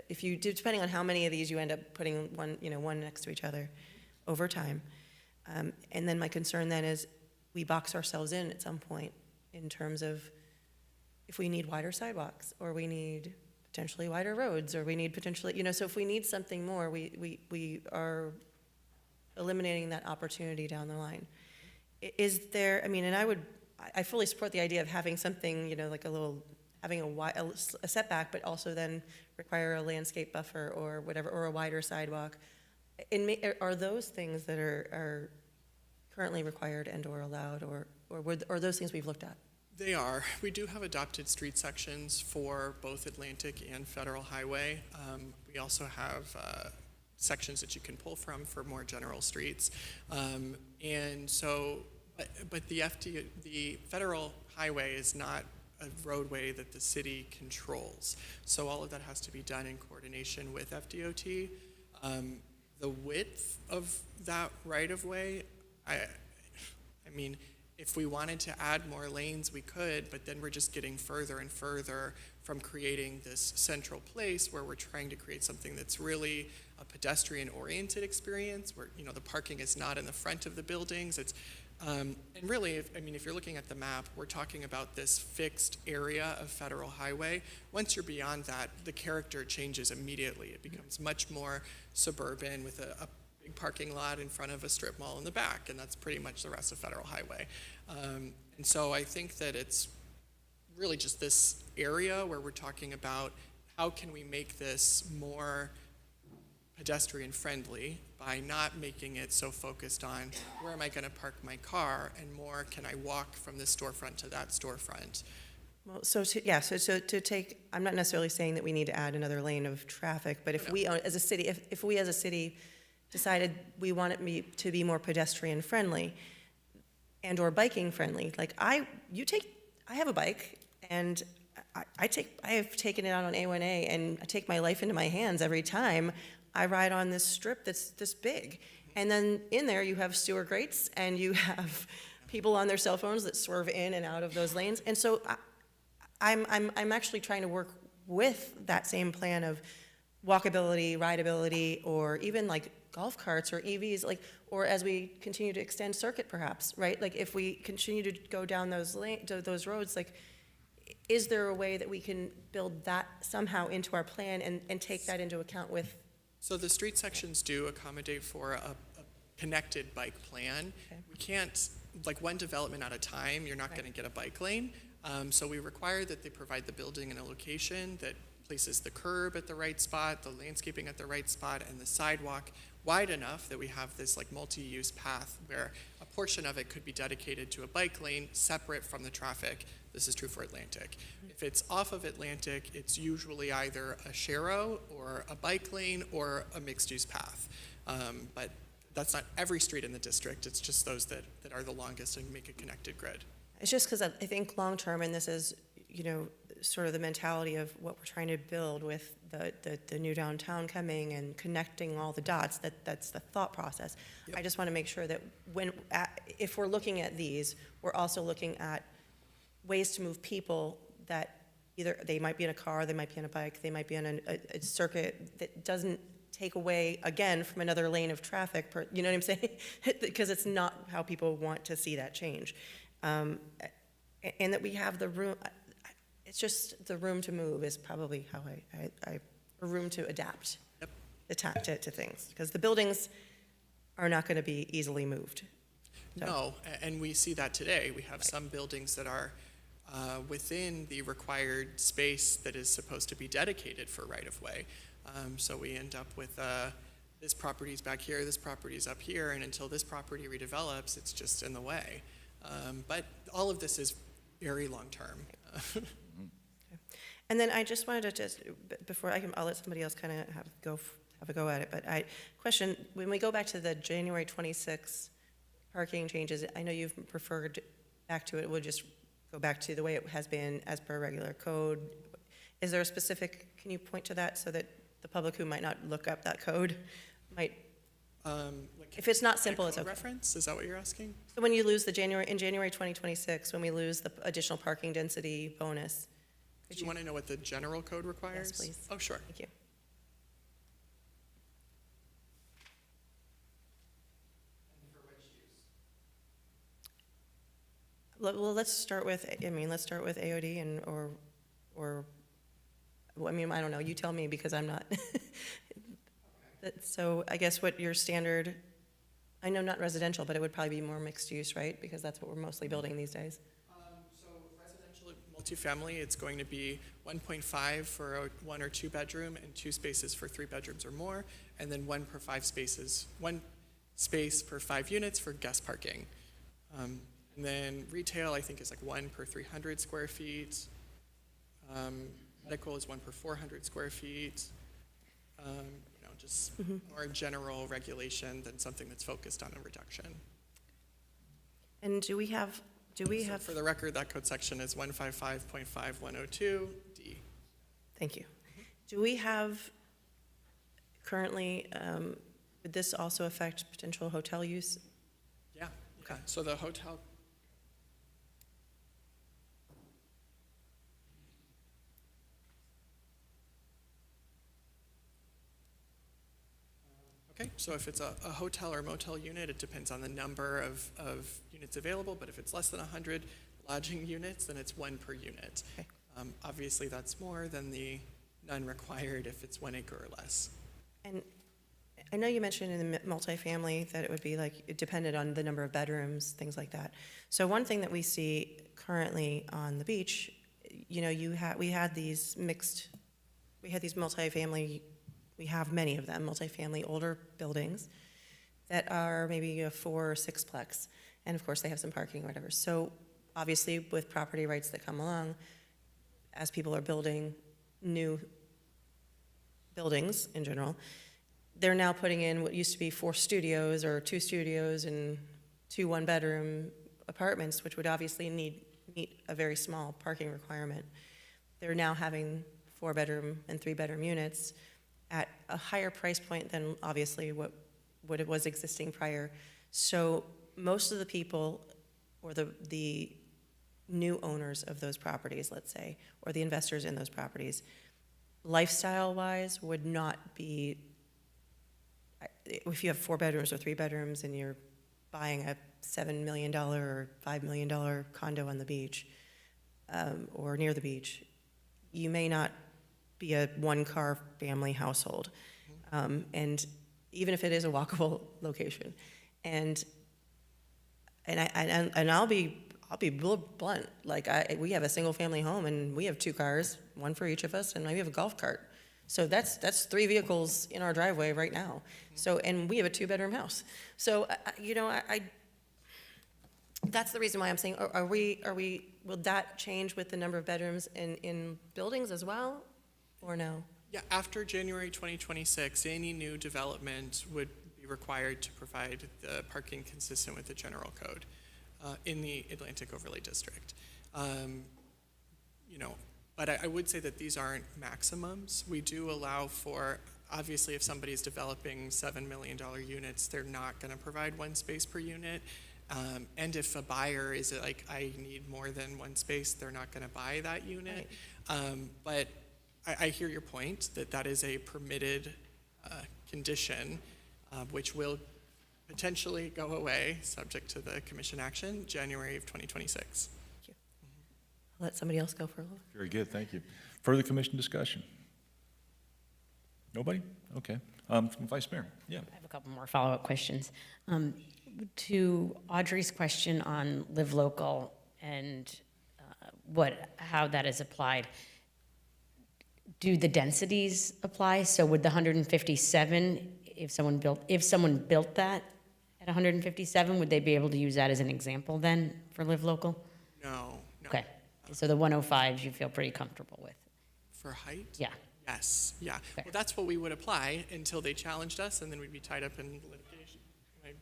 if you do, depending on how many of these you end up putting one next to each other over time. And then my concern then is we box ourselves in at some point in terms of if we need wider sidewalks, or we need potentially wider roads, or we need potentially, so if we need something more, we are eliminating that opportunity down the line. Is there, and I fully support the idea of having something, like having a setback, but also then require a landscape buffer or whatever, or a wider sidewalk. Are those things that are currently required and or allowed, or are those things we've looked at? They are. We do have adopted street sections for both Atlantic and Federal Highway. We also have sections that you can pull from for more general streets. And so, but the federal highway is not a roadway that the city controls. So all of that has to be done in coordination with FDOT. The width of that right-of-way, I mean, if we wanted to add more lanes, we could, but then we're just getting further and further from creating this central place where we're trying to create something that's really a pedestrian-oriented experience, where, you know, the parking is not in the front of the buildings. It's and really, if you're looking at the map, we're talking about this fixed area of federal highway. Once you're beyond that, the character changes immediately. It becomes much more suburban with a big parking lot in front of a strip mall in the back, and that's pretty much the rest of federal highway. And so I think that it's really just this area where we're talking about how can we make this more pedestrian friendly by not making it so focused on where am I going to park my car, and more can I walk from this storefront to that storefront. Well, so to take, I'm not necessarily saying that we need to add another lane of traffic, but if we, as a city, if we as a city decided we want it to be more pedestrian friendly and or biking friendly, like I have a bike, and I have taken it out on A1A, and I take my life into my hands every time I ride on this strip that's this big. And then in there you have sewer grates, and you have people on their cell phones that swerve in and out of those lanes. And so I'm actually trying to work with that same plan of walkability, rideability, or even like golf carts or EVs, like, or as we continue to extend circuit perhaps, right? Like if we continue to go down those roads, like, is there a way that we can build that somehow into our plan and take that into account with? So the street sections do accommodate for a connected bike plan. Okay. We can't, like one development at a time, you're not going to get a bike lane. So we require that they provide the building in a location that places the curb at the right spot, the landscaping at the right spot, and the sidewalk wide enough that we have this like multi-use path where a portion of it could be dedicated to a bike lane separate from the traffic. This is true for Atlantic. If it's off of Atlantic, it's usually either a sharrow or a bike lane or a mixed-use path. But that's not every street in the district. It's just those that are the longest and make a connected grid. It's just because I think long-term, and this is, you know, sort of the mentality of what we're trying to build with the new downtown coming and connecting all the dots, that's the thought process. Yep. I just want to make sure that if we're looking at these, we're also looking at ways to move people that either they might be in a car, they might be on a bike, they might be on a circuit that doesn't take away, again, from another lane of traffic, you know what I'm saying? Because it's not how people want to see that change. And that we have the room, it's just the room to move is probably how a room to adapt to things. Because the buildings are not going to be easily moved. So. No, and we see that today. We have some buildings that are within the required space that is supposed to be dedicated for right-of-way. So we end up with this property's back here, this property's up here, and until this property redevelops, it's just in the way. But all of this is very long-term. And then I just wanted to before I'll let somebody else kind of have a go at it, but question, when we go back to the January 26 parking changes, I know you've preferred back to it, we'll just go back to the way it has been as per regular code. Is there a specific, can you point to that so that the public who might not look up that code might, if it's not simple, it's okay. Reference, is that what you're asking? So when you lose in January 2026, when we lose the additional parking density bonus. Do you want to know what the general code requires? Yes, please. Oh, sure. Thank you. Well, let's start with AOD and or I mean, I don't know, you tell me because I'm not. So I guess what your standard, I know not residential, but it would probably be more mixed use, right? Because that's what we're mostly building these days. So residential multifamily, it's going to be 1.5 for a 1 or 2 bedroom and 2 spaces for 3 bedrooms or more, and then 1 space per 5 units for guest parking. And then retail, I think, is like 1 per 300 square feet. Medical is 1 per 400 square feet. just more general regulation than something that's focused on a reduction. And do we have, So for the record, that code section is 155.5102D. thank you. Do we have currently, would this also affect potential hotel use? Yeah. Okay. So the hotel. Okay, so if it's a hotel or motel unit, it depends on the number of units available, but if it's less than 100 lodging units, then it's 1 per unit. Okay. Obviously, that's more than the none required if it's 1 acre or less. And I know you mentioned in the multifamily that it would be like, it depended on the number of bedrooms, things like that. So one thing that we see currently on the beach, you know, we had these multifamily, we have many of them, multifamily older buildings that are maybe a 4 or 6-plex. And of course, they have some parking or whatever. So obviously, with property rights that come along, as people are building new buildings in general, they're now putting in what used to be 4 studios or 2 studios and 2 one-bedroom apartments, which would obviously meet a very small parking requirement. They're now having 4-bedroom and 3-bedroom units at a higher price point than obviously what it was existing prior. So most of the people, or the new owners of those properties, let's say, or the investors in those properties, lifestyle-wise would not be, if you have 4 bedrooms or 3 bedrooms and you're buying a $7 million or $5 million condo on the beach, or near the beach, you may not be a 1-car family household. And even if it is a walkable location. And I'll be blunt. Like we have a single family home and we have 2 cars, 1 for each of us, and we have a golf cart. So that's 3 vehicles in our driveway right now. So, and we have a 2-bedroom house. So, you know, that's the reason why I'm saying, will that change with the number of bedrooms in buildings as well, or no? Yeah, after January 2026, any new development would be required to provide the parking consistent with the general code in the Atlantic Overlay District. You know, but I would say that these aren't maximums. We do allow for, obviously, if somebody's developing $7 million units, they're not going to provide 1 space per unit. And if a buyer is like, I need more than 1 space, they're not going to buy that unit. Right. But I hear your point that is a permitted condition, which will potentially go away, subject to the commission action, January of 2026. Thank you. I'll let somebody else go for a little. Very good, thank you. Further commission discussion? Nobody? Okay. Vice Mayor, yeah. I have a couple more follow-up questions. To Audrey's question on Live Local and how that is applied, do the densities apply? So would the 157, if someone built that at 157, would they be able to use that as an example then for Live Local? No. Okay, so the 105s you feel pretty comfortable with? For height? Yeah. Yes, yeah. Fair. Well, that's what we would apply until they challenged us, and then we'd be tied up in litigation. Right?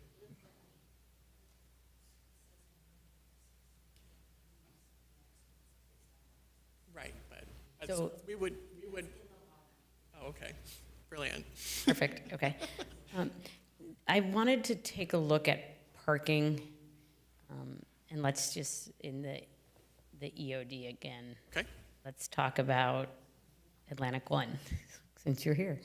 Right, but So- we would, oh, okay, brilliant. Perfect, okay. I wanted to take a look at parking, and let's just, in the EOD again. Okay. Let's talk about Atlantic One, since you're here.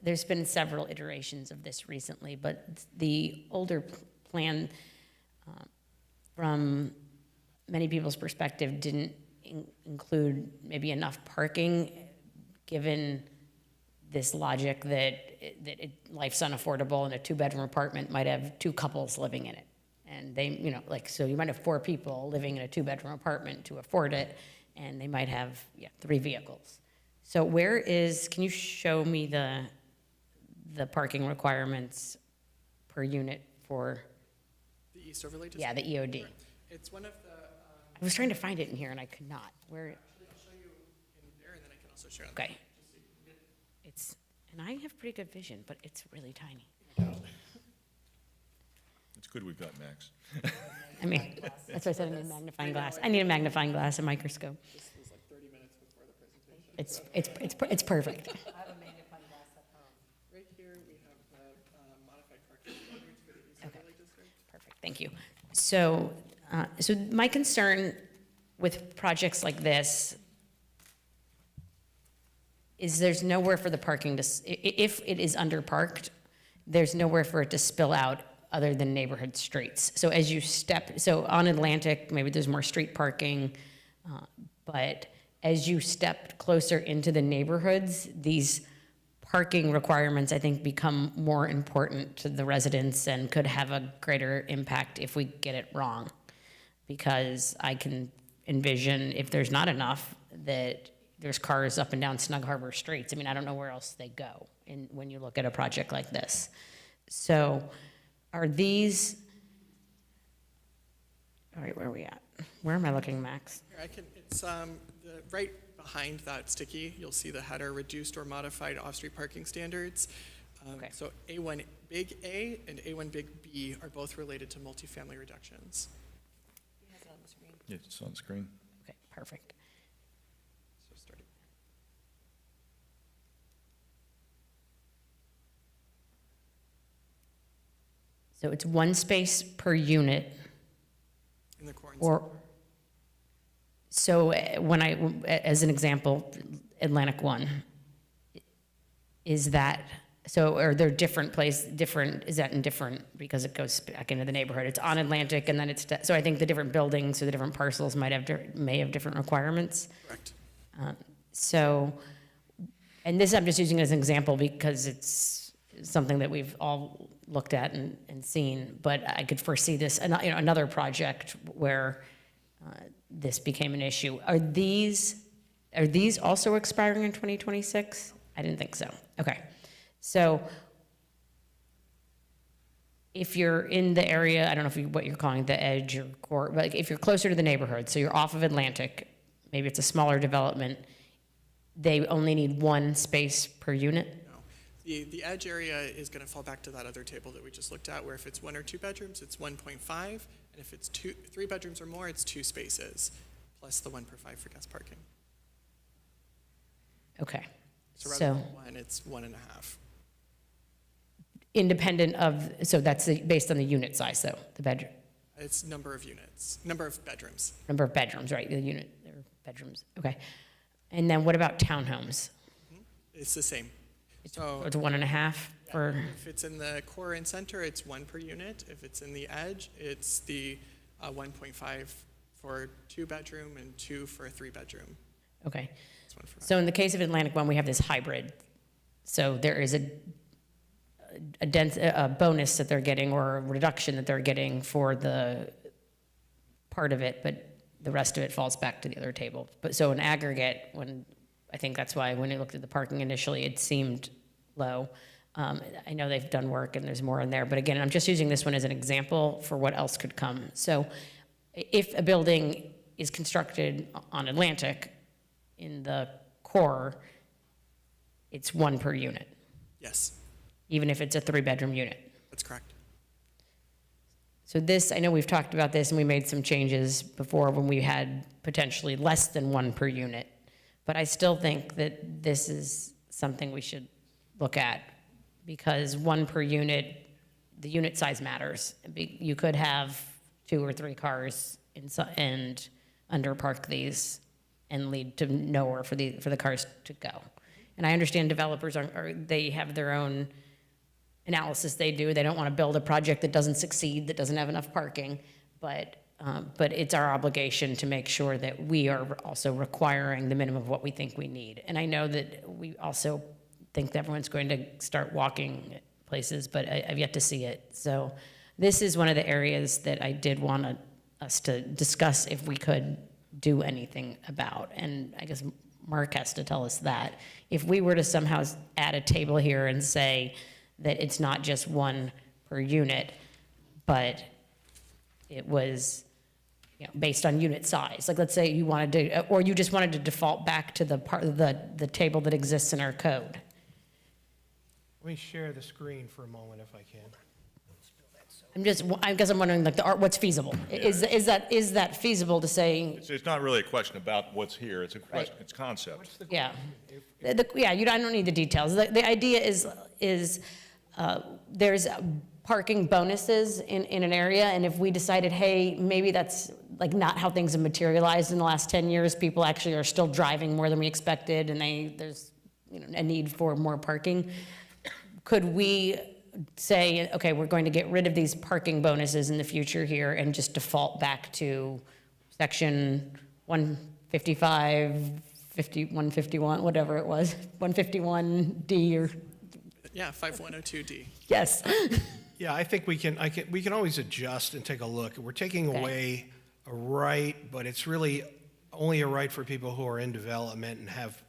There's been several iterations of this recently, but the older plan, from many people's perspective, didn't include maybe enough parking, given this logic that life's unaffordable and a 2-bedroom apartment might have 2 couples living in it. And they, you know, like, so you might have 4 people living in a 2-bedroom apartment to afford it, and they might have 3 vehicles. So can you show me the parking requirements per unit for? The East Overlay District? Yeah, the EOD. It's one of the. I was trying to find it in here and I could not. Where? I'll show you in there, and then I can also share. Okay. It's, and I have pretty good vision, but it's really tiny. It's good we've got Max. I mean, that's why I said I need a magnifying glass. I need a magnifying glass, a microscope. This was like 30 minutes before the presentation. It's perfect. Right here, we have the modified parking standards for the East Okay. Overlay District. Perfect, thank you. So, so my concern with projects like this is there's nowhere for the parking to, if it is underparked, there's nowhere for it to spill out other than neighborhood streets. So as you step, so on Atlantic, maybe there's more street parking, but as you step closer into the neighborhoods, these parking requirements, I think, become more important to the residents and could have a greater impact if we get it wrong. Because I can envision, if there's not enough, that there's cars up and down Snug Harbor streets. I mean, I don't know where else they go when you look at a project like this. So are these, all right, where are we at? Where am I looking, Max? Here, it's right behind that sticky, you'll see the header, reduced or modified off-street parking standards. Okay. So A1 big A and A1 big B are both related to multifamily reductions. Yeah, it's on the screen. Okay, perfect. So starting. So it's one space per unit, In the core and or, so when I, as an example, Atlantic One, is that, so are there different is that in different, because it goes back into the neighborhood, it's on Atlantic and then it's, so I think the different buildings or the different parcels may have different requirements. Correct. So, and this I'm just using as an example because it's something that we've all looked at and seen, but I could foresee this, another project where this became an issue. Are these also expiring in 2026? I didn't think so. Okay. So if you're in the area, I don't know what you're calling the edge or core, but if you're closer to the neighborhood, so you're off of Atlantic, maybe it's a smaller development, they only need one space per unit? No. The edge area is going to fall back to that other table that we just looked at, where if it's 1 or 2 bedrooms, it's 1.5, and if it's 3 bedrooms or more, it's 2 spaces, plus the 1 per 5 for guest parking. Okay. So rather than 1, it's 1.5. Independent of, so that's based on the unit size, though, the bedroom, It's number of units, number of bedrooms. number of bedrooms, right, the unit, or bedrooms, okay. And then what about townhomes? It's the same. So It's 1.5 for, if it's in the core and center, it's 1 per unit. If it's in the edge, it's the 1.5 for 2 bedroom and 2 for a 3 bedroom. okay. It's 1 for So in the case of Atlantic One, we have this hybrid. So there is a bonus that they're getting or a reduction that they're getting for the part of it, but the rest of it falls back to the other table. But so in aggregate, I think that's why when I looked at the parking initially, it seemed low. I know they've done work and there's more in there, but again, I'm just using this one as an example for what else could come. So if a building is constructed on Atlantic in the core, it's 1 per unit, Yes, even if it's a 3-bedroom unit. that's correct. So this, I know we've talked about this and we made some changes before when we had potentially less than 1 per unit. But I still think that this is something we should look at because 1 per unit, the unit size matters. You could have 2 or 3 cars and underpark these and lead to nowhere for the cars to go. And I understand developers they have their own analysis they do. They don't want to build a project that doesn't succeed, that doesn't have enough parking, but it's our obligation to make sure that we are also requiring the minimum of what we think we need. And I know that we also think that everyone's going to start walking places, but I've yet to see it. So this is one of the areas that I did want us to discuss if we could do anything about. And I guess Mark has to tell us that. If we were to somehow add a table here and say that it's not just 1 per unit, but it was based on unit size. Like, let's say you wanted to, or you just wanted to default back to the part of the table that exists in our code. Let me share the screen for a moment if I can. I guess I'm wondering, like, what's feasible? Is that feasible to say, It's not really a question about what's here, it's a question, it's concept. yeah. Yeah, I don't need the details. The idea is there's parking bonuses in an area, and if we decided, hey, maybe that's like not how things have materialized in the last 10 years, people actually are still driving more than we expected, and there's a need for more parking. Could we say, okay, we're going to get rid of these parking bonuses in the future here and just default back to section 155, 151, whatever it was, 151D or, Yeah, 5102D. yes. Yeah, I think we can always adjust and take a look. We're taking away a right, but it's really only a right for people who are in development and have.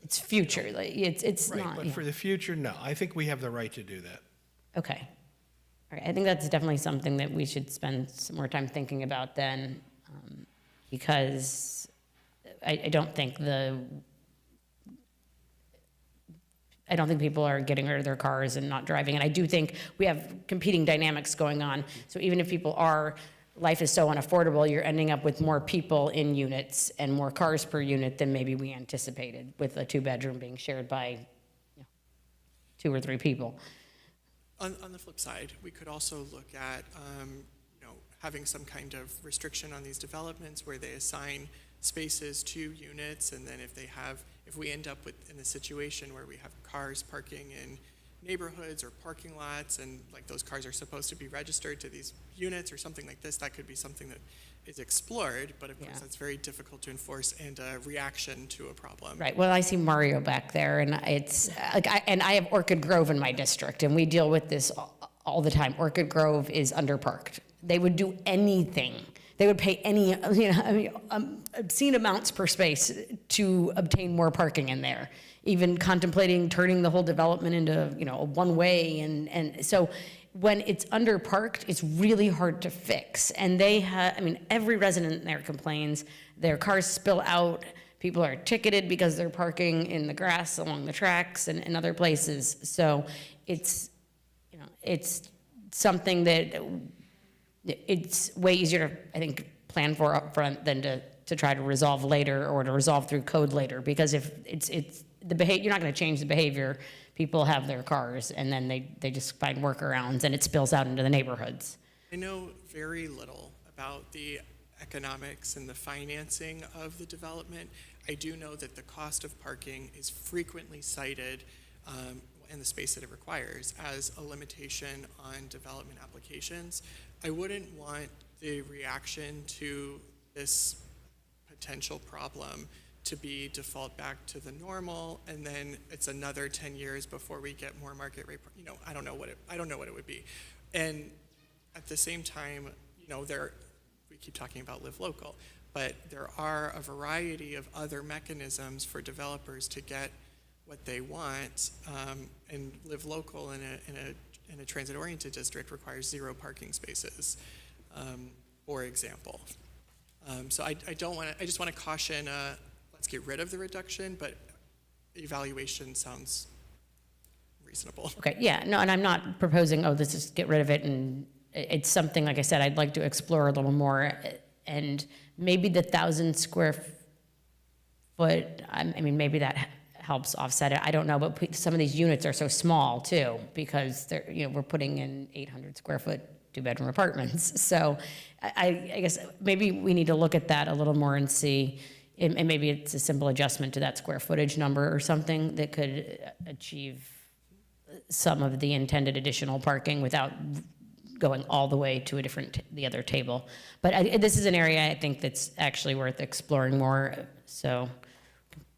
It's future, like, it's Right, not. but for the future, no. I think we have the right to do that. Okay. All right, I think that's definitely something that we should spend some more time thinking about then, because I don't think people are getting rid of their cars and not driving. And I do think we have competing dynamics going on. So even if life is so unaffordable, you're ending up with more people in units and more cars per unit than maybe we anticipated, with a 2-bedroom being shared by 2 or 3 people. On the flip side, we could also look at having some kind of restriction on these developments where they assign spaces to units, and then if we end up in a situation where we have cars parking in neighborhoods or parking lots, and like those cars are supposed to be registered to these units or something like this, that could be something that is explored, but of course that's very difficult to enforce and a reaction to a problem. Right. Well, I see Mario back there, and it's like I have Orchid Grove in my district, and we deal with this all the time. Orchid Grove is underparked. They would do anything. They would pay obscene amounts per space to obtain more parking in there. Even contemplating turning the whole development into a one-way, and so when it's underparked, it's really hard to fix. And every resident there complains. Their cars spill out. People are ticketed because they're parking in the grass along the tracks and in other places. So it's something that it's way easier to, I think, plan for upfront than to try to resolve later, or to resolve through code later. Because if it's the behavior, you're not going to change the behavior. People have their cars, and then they just find workarounds, and it spills out into the neighborhoods. I know very little about the economics and the financing of the development. I do know that the cost of parking is frequently cited and the space that it requires as a limitation on development applications. I wouldn't want the reaction to this potential problem to be default back to the normal, and then it's another 10 years before we get more market rate. I don't know what it would be. And at the same time, we keep talking about live local, but there are a variety of other mechanisms for developers to get what they want, and live local in a transit-oriented district requires 0 parking spaces, for example. So I just want to caution, let's get rid of the reduction, but evaluation sounds reasonable. Okay, yeah, no, and I'm not proposing, let's just get rid of it, and it's something, like I said, I'd like to explore a little more, and maybe the 1,000 square foot, maybe that helps offset it, I don't know, but some of these units are so small too, because we're putting in 800 square foot 2-bedroom apartments, so I guess maybe we need to look at that a little more and see, and maybe it's a simple adjustment to that square footage number or something that could achieve some of the intended additional parking without going all the way to the other table. But this is an area I think that's actually worth exploring more, so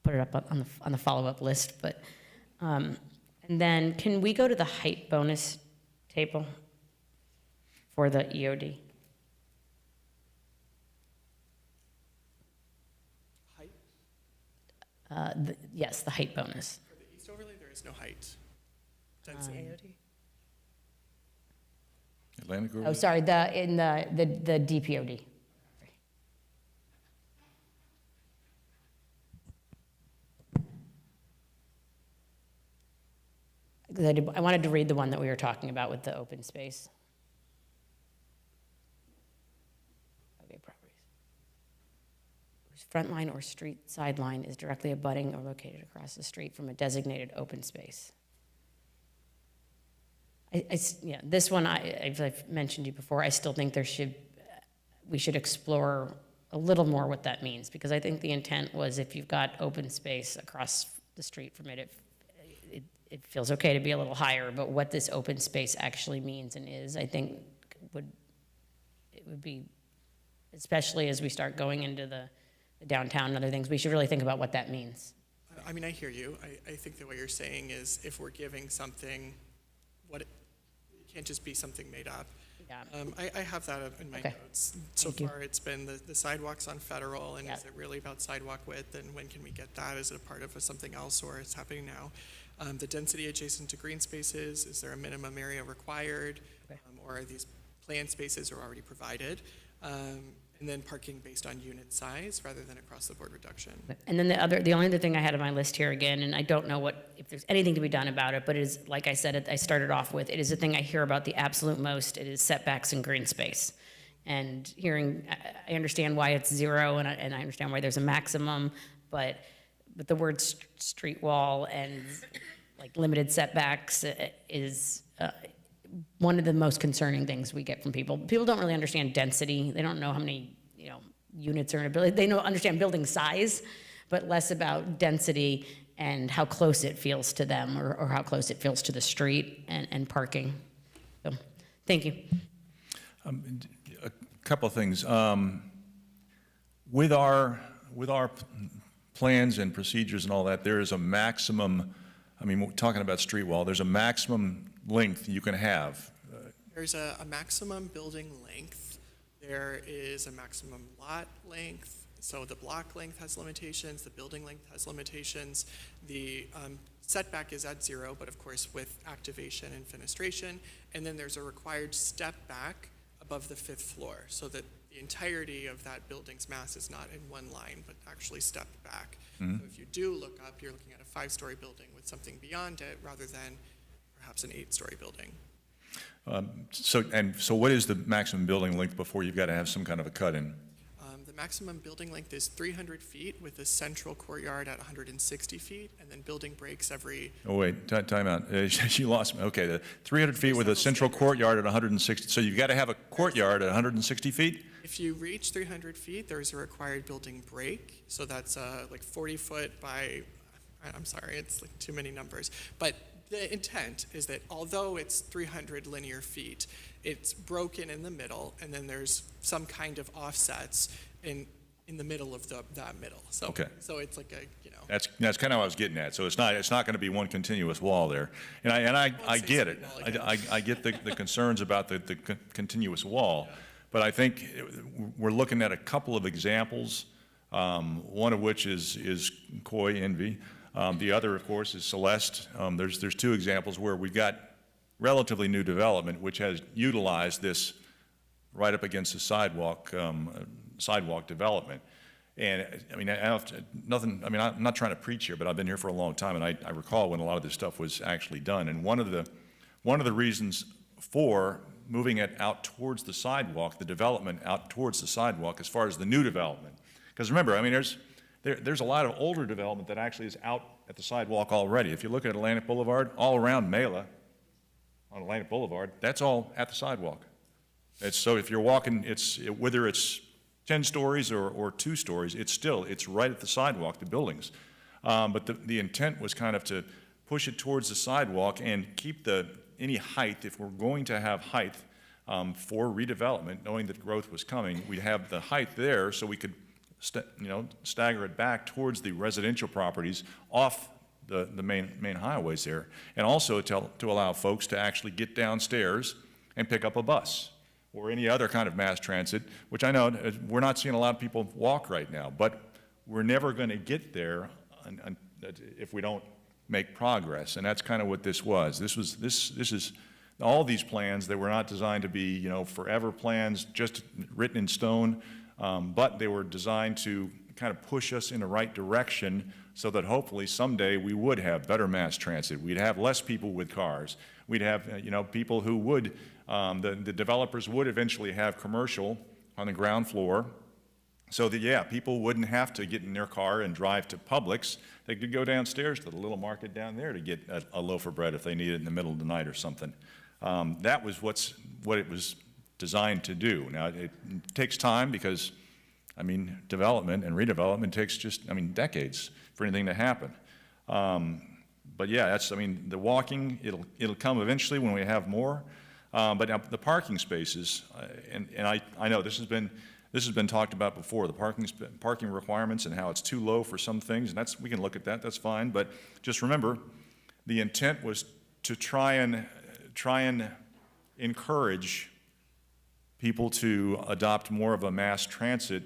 put it up on the follow-up list. But and then can we go to the height bonus table for the EOD? Yes, the height bonus. For the east overlay, there is no height density. Atlantic Oh, sorry, in the DPOD. I wanted to read the one that we were talking about with the open space. Okay, properties. Whose front line or street sideline is directly abutting or located across the street from a designated open space. Yeah, this one, I've mentioned to you before, I still think we should explore a little more what that means, because I think the intent was if you've got open space across the street from it, it feels okay to be a little higher, but what this open space actually means and is, I think it would be, especially as we start going into the downtown and other things, we should really think about what that means. I mean, I hear you. I think that what you're saying is if we're giving something, it can't just be something made up. Yeah. I have that in my Okay. notes. So Thank you. far, it's been the sidewalks on Federal, and Yeah. is it really about sidewalk width, and when can we get that? Is it a part of something else, or it's happening now? The density adjacent to green spaces, is there a minimum area required? Okay. Or are these planned spaces are already provided? And then parking based on unit size rather than across-the-board reduction. And then the only other thing I had on my list here again, and I don't know if there's anything to be done about it, but it is, like I said, I started off with, it is a thing I hear about the absolute most, it is setbacks and green space. And I understand why it's 0, and I understand why there's a maximum, but the word street wall and like limited setbacks is one of the most concerning things we get from people. People don't really understand density. They don't know how many, units are in a building. They understand building size, but less about density and how close it feels to them or how close it feels to the street and parking. So, thank you. A couple of things. With our plans and procedures and all that, there is a maximum, we're talking about street wall, there's a maximum length you can have. There's a maximum building length. There is a maximum lot length. So the block length has limitations, the building length has limitations. The setback is at 0, but of course with activation and fenestration. And then there's a required step back above the 5th floor so that the entirety of that building's mass is not in one line, but actually stepped back. Mm-hmm. So if you do look up, you're looking at a 5-story building with something beyond it rather than perhaps an 8-story building. So what is the maximum building length before you've got to have some kind of a cut-in? The maximum building length is 300 feet with a central courtyard at 160 feet, and then building breaks every... Oh, wait, time out. She lost me. Okay, the 300 feet with a central courtyard at 160. So you've got to have a courtyard at 160 feet? If you reach 300 feet, there's a required building break. So that's like 40 foot by, I'm sorry, it's like too many numbers. But the intent is that although it's 300 linear feet, it's broken in the middle, and then there's some kind of offsets in the middle of that middle. So, Okay. So it's like That's kind of what I was getting at. So it's not going to be one continuous wall there. And I get it. I get the concerns about the continuous wall. But I think we're looking at a couple of examples, one of which is Koi Envy. The other, of course, is Celeste. There's two examples where we've got relatively new development which has utilized this right up against the sidewalk development. And I'm not trying to preach here, but I've been here for a long time, and I recall when a lot of this stuff was actually done. And one of the reasons for moving it out towards the sidewalk, the development out towards the sidewalk, as far as the new development, because remember, there's a lot of older development that actually is out at the sidewalk already. If you look at Atlantic Boulevard, all around Mela on Atlantic Boulevard, that's all at the sidewalk. So if you're walking, whether it's 10 stories or 2 stories, it's right at the sidewalk, the buildings. But the intent was kind of to push it towards the sidewalk and keep any height, if we're going to have height for redevelopment, knowing that growth was coming, we'd have the height there so we could stagger it back towards the residential properties off the main highways there, and also to allow folks to actually get downstairs and pick up a bus or any other kind of mass transit, which I know we're not seeing a lot of people walk right now, but we're never going to get there if we don't make progress, and that's kind of what this was. This is all these plans. They were not designed to be forever plans, just written in stone, but they were designed to kind of push us in the right direction so that hopefully someday we would have better mass transit. We'd have less people with cars. We'd have, people who would, the developers would eventually have commercial on the ground floor so that, yeah, people wouldn't have to get in their car and drive to Publix. They could go downstairs to the little market down there to get a loaf of bread if they need it in the middle of the night or something. That was what it was designed to do. Now, it takes time because, development and redevelopment takes decades for anything to happen. But yeah, the walking, it'll come eventually when we have more. But now the parking spaces, and I know this has been talked about before, the parking requirements and how it's too low for some things, and we can look at that, that's fine. But just remember, the intent was to try and encourage people to adopt more of a mass transit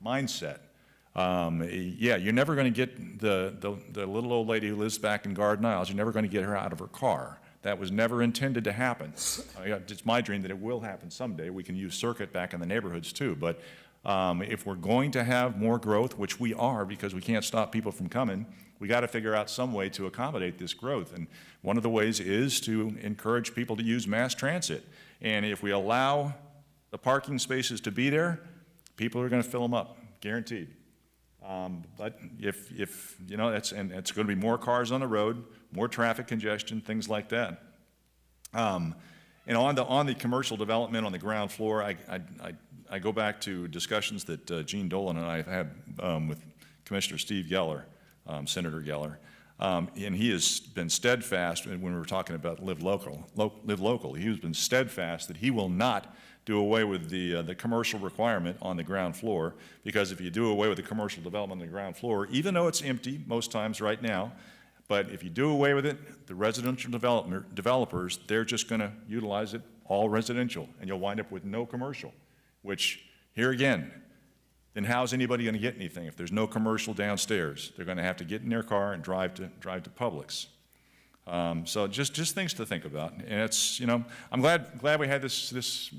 mindset. Yeah, you're never going to get the little old lady who lives back in Garden Isles, you're never going to get her out of her car. That was never intended to happen. It's my dream that it will happen someday. We can use circuit back in the neighborhoods too, but if we're going to have more growth, which we are because we can't stop people from coming, we got to figure out some way to accommodate this growth. And one of the ways is to encourage people to use mass transit. And if we allow the parking spaces to be there, people are going to fill them up, guaranteed. But if it's going to be more cars on the road, more traffic congestion, things like that. And on the commercial development on the ground floor, I go back to discussions that Gene Dolan and I have had with Commissioner Steve Geller, Senator Geller, and he has been steadfast when we were talking about live local. He has been steadfast that he will not do away with the commercial requirement on the ground floor, because if you do away with the commercial development on the ground floor, even though it's empty most times right now, but if you do away with it, the residential developers, they're just going to utilize it all residential, and you'll wind up with no commercial, which, here again, then how's anybody going to get anything if there's no commercial downstairs? They're going to have to get in their car and drive to Publix. So just things to think about. And it's, I'm glad we had this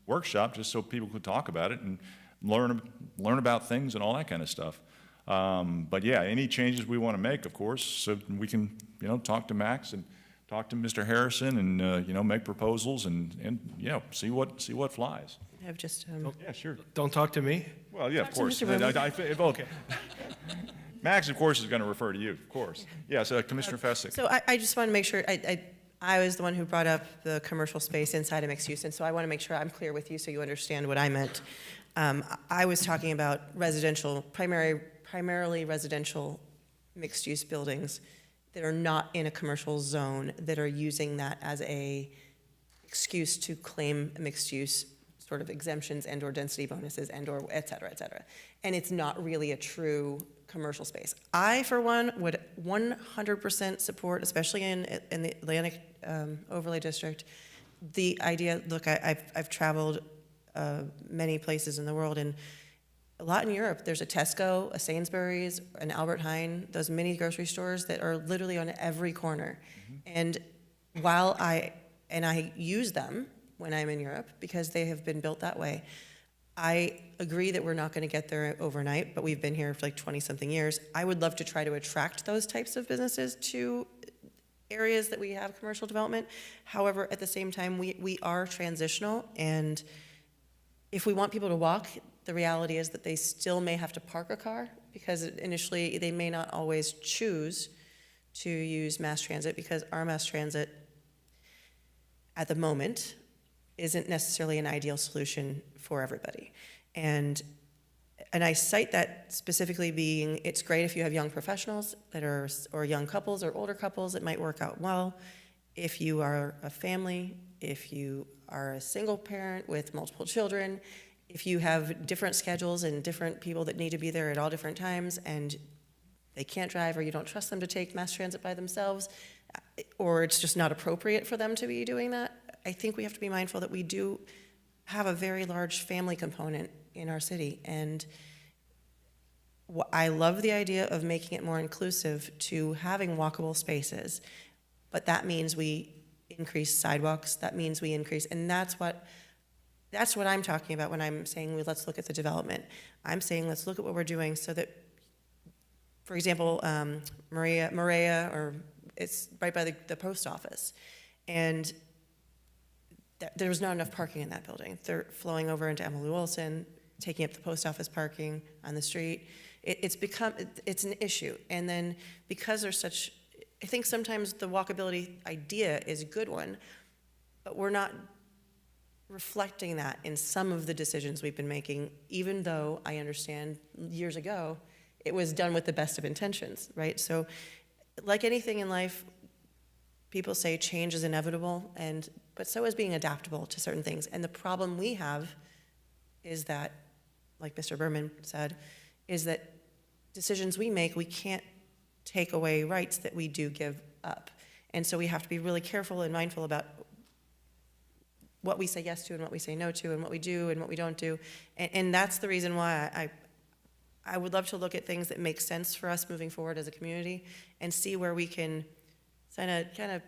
workshop just so people could talk about it and learn about things and all that kind of stuff. But yeah, any changes we want to make, of course, so we can, talk to Max and talk to Mr. Harrison and, make proposals and see what flies. I have just, Yeah, sure. Don't talk to me? Well, yeah, of Talk to course. Mr. Okay. Max, of course, is going to refer to you, of course. Yes, Commissioner Fessick. so I just want to make sure, I was the one who brought up the commercial space inside of mixed use, and so I want to make sure I'm clear with you so you understand what I meant. I was talking about residential, primarily residential mixed-use buildings that are not in a commercial zone, that are using that as a excuse to claim mixed-use sort of exemptions and/or density bonuses and/or et cetera, et cetera. And it's not really a true commercial space. I, for one, would 100% support, especially in the Atlantic Overlay District, the idea, look, I've traveled many places in the world, and a lot in Europe, there's a Tesco, a Sainsbury's, an Albert Heijn, those mini grocery stores that are literally on every corner. Mm-hmm. And while I use them when I'm in Europe because they have been built that way, I agree that we're not going to get there overnight, but we've been here for like 20-something years. I would love to try to attract those types of businesses to areas that we have commercial development. However, at the same time, we are transitional, and if we want people to walk, the reality is that they still may have to park a car because initially they may not always choose to use mass transit because our mass transit at the moment isn't necessarily an ideal solution for everybody. And I cite that specifically being, it's great if you have young professionals that are, or young couples or older couples, it might work out well. If you are a family, if you are a single parent with multiple children, if you have different schedules and different people that need to be there at all different times and they can't drive or you don't trust them to take mass transit by themselves, or it's just not appropriate for them to be doing that, I think we have to be mindful that we do have a very large family component in our city. And I love the idea of making it more inclusive to having walkable spaces, but that means we increase sidewalks, that means we increase, and that's what That's what I'm talking about when I'm saying, let's look at the development. I'm saying, let's look at what we're doing so that, for example, Maria, or it's right by the post office. And there was not enough parking in that building. They're flowing over into Emily Wilson, taking up the post office parking on the street. It's an issue. And then because there's such, I think sometimes the walkability idea is a good one, but we're not reflecting that in some of the decisions we've been making, even though I understand years ago it was done with the best of intentions, right? So like anything in life, people say change is inevitable, but so is being adaptable to certain things. And the problem we have is that, like Mr. Berman said, is that decisions we make, we can't take away rights that we do give up. And so we have to be really careful and mindful about what we say yes to and what we say no to and what we do and what we don't do. And that's the reason why I would love to look at things that make sense for us moving forward as a community and see where we can kind of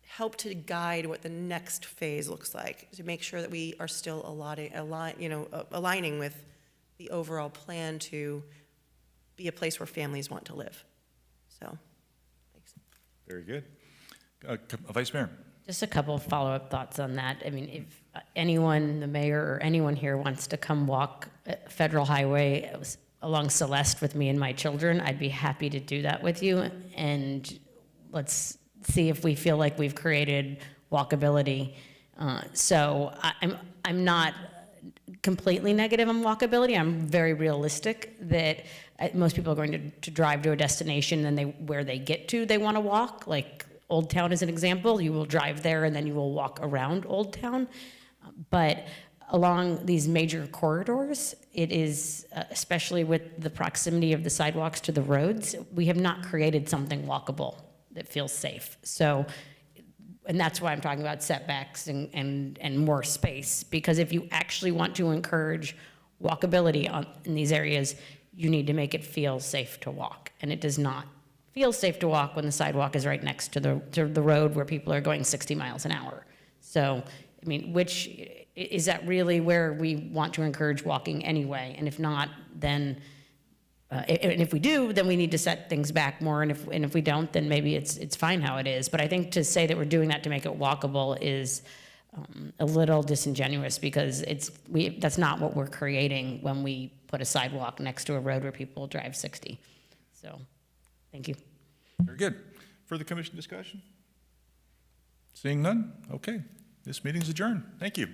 help to guide what the next phase looks like, to make sure that we are still aligning with the overall plan to be a place where families want to live. So, thanks. Very good. Vice Mayor. Just a couple of follow-up thoughts on that. I mean, if anyone, the mayor or anyone here wants to come walk Federal Highway along Celeste with me and my children, I'd be happy to do that with you. And let's see if we feel like we've created walkability. So I'm not completely negative on walkability. I'm very realistic that most people are going to drive to a destination and where they get to, they want to walk. Like Old Town is an example. You will drive there and then you will walk around Old Town. But along these major corridors, it is, especially with the proximity of the sidewalks to the roads, we have not created something walkable that feels safe. So, and that's why I'm talking about setbacks and more space, because if you actually want to encourage walkability in these areas, you need to make it feel safe to walk. And it does not feel safe to walk when the sidewalk is right next to the road where people are going 60 miles an hour. So, I mean, is that really where we want to encourage walking anyway? And if not, then, and if we do, then we need to set things back more. And if we don't, then maybe it's fine how it is. But I think to say that we're doing that to make it walkable is a little disingenuous, because that's not what we're creating when we put a sidewalk next to a road where people drive 60. So, thank you. Very good. Further commission discussion? Seeing none? Okay. This meeting's adjourned. Thank you.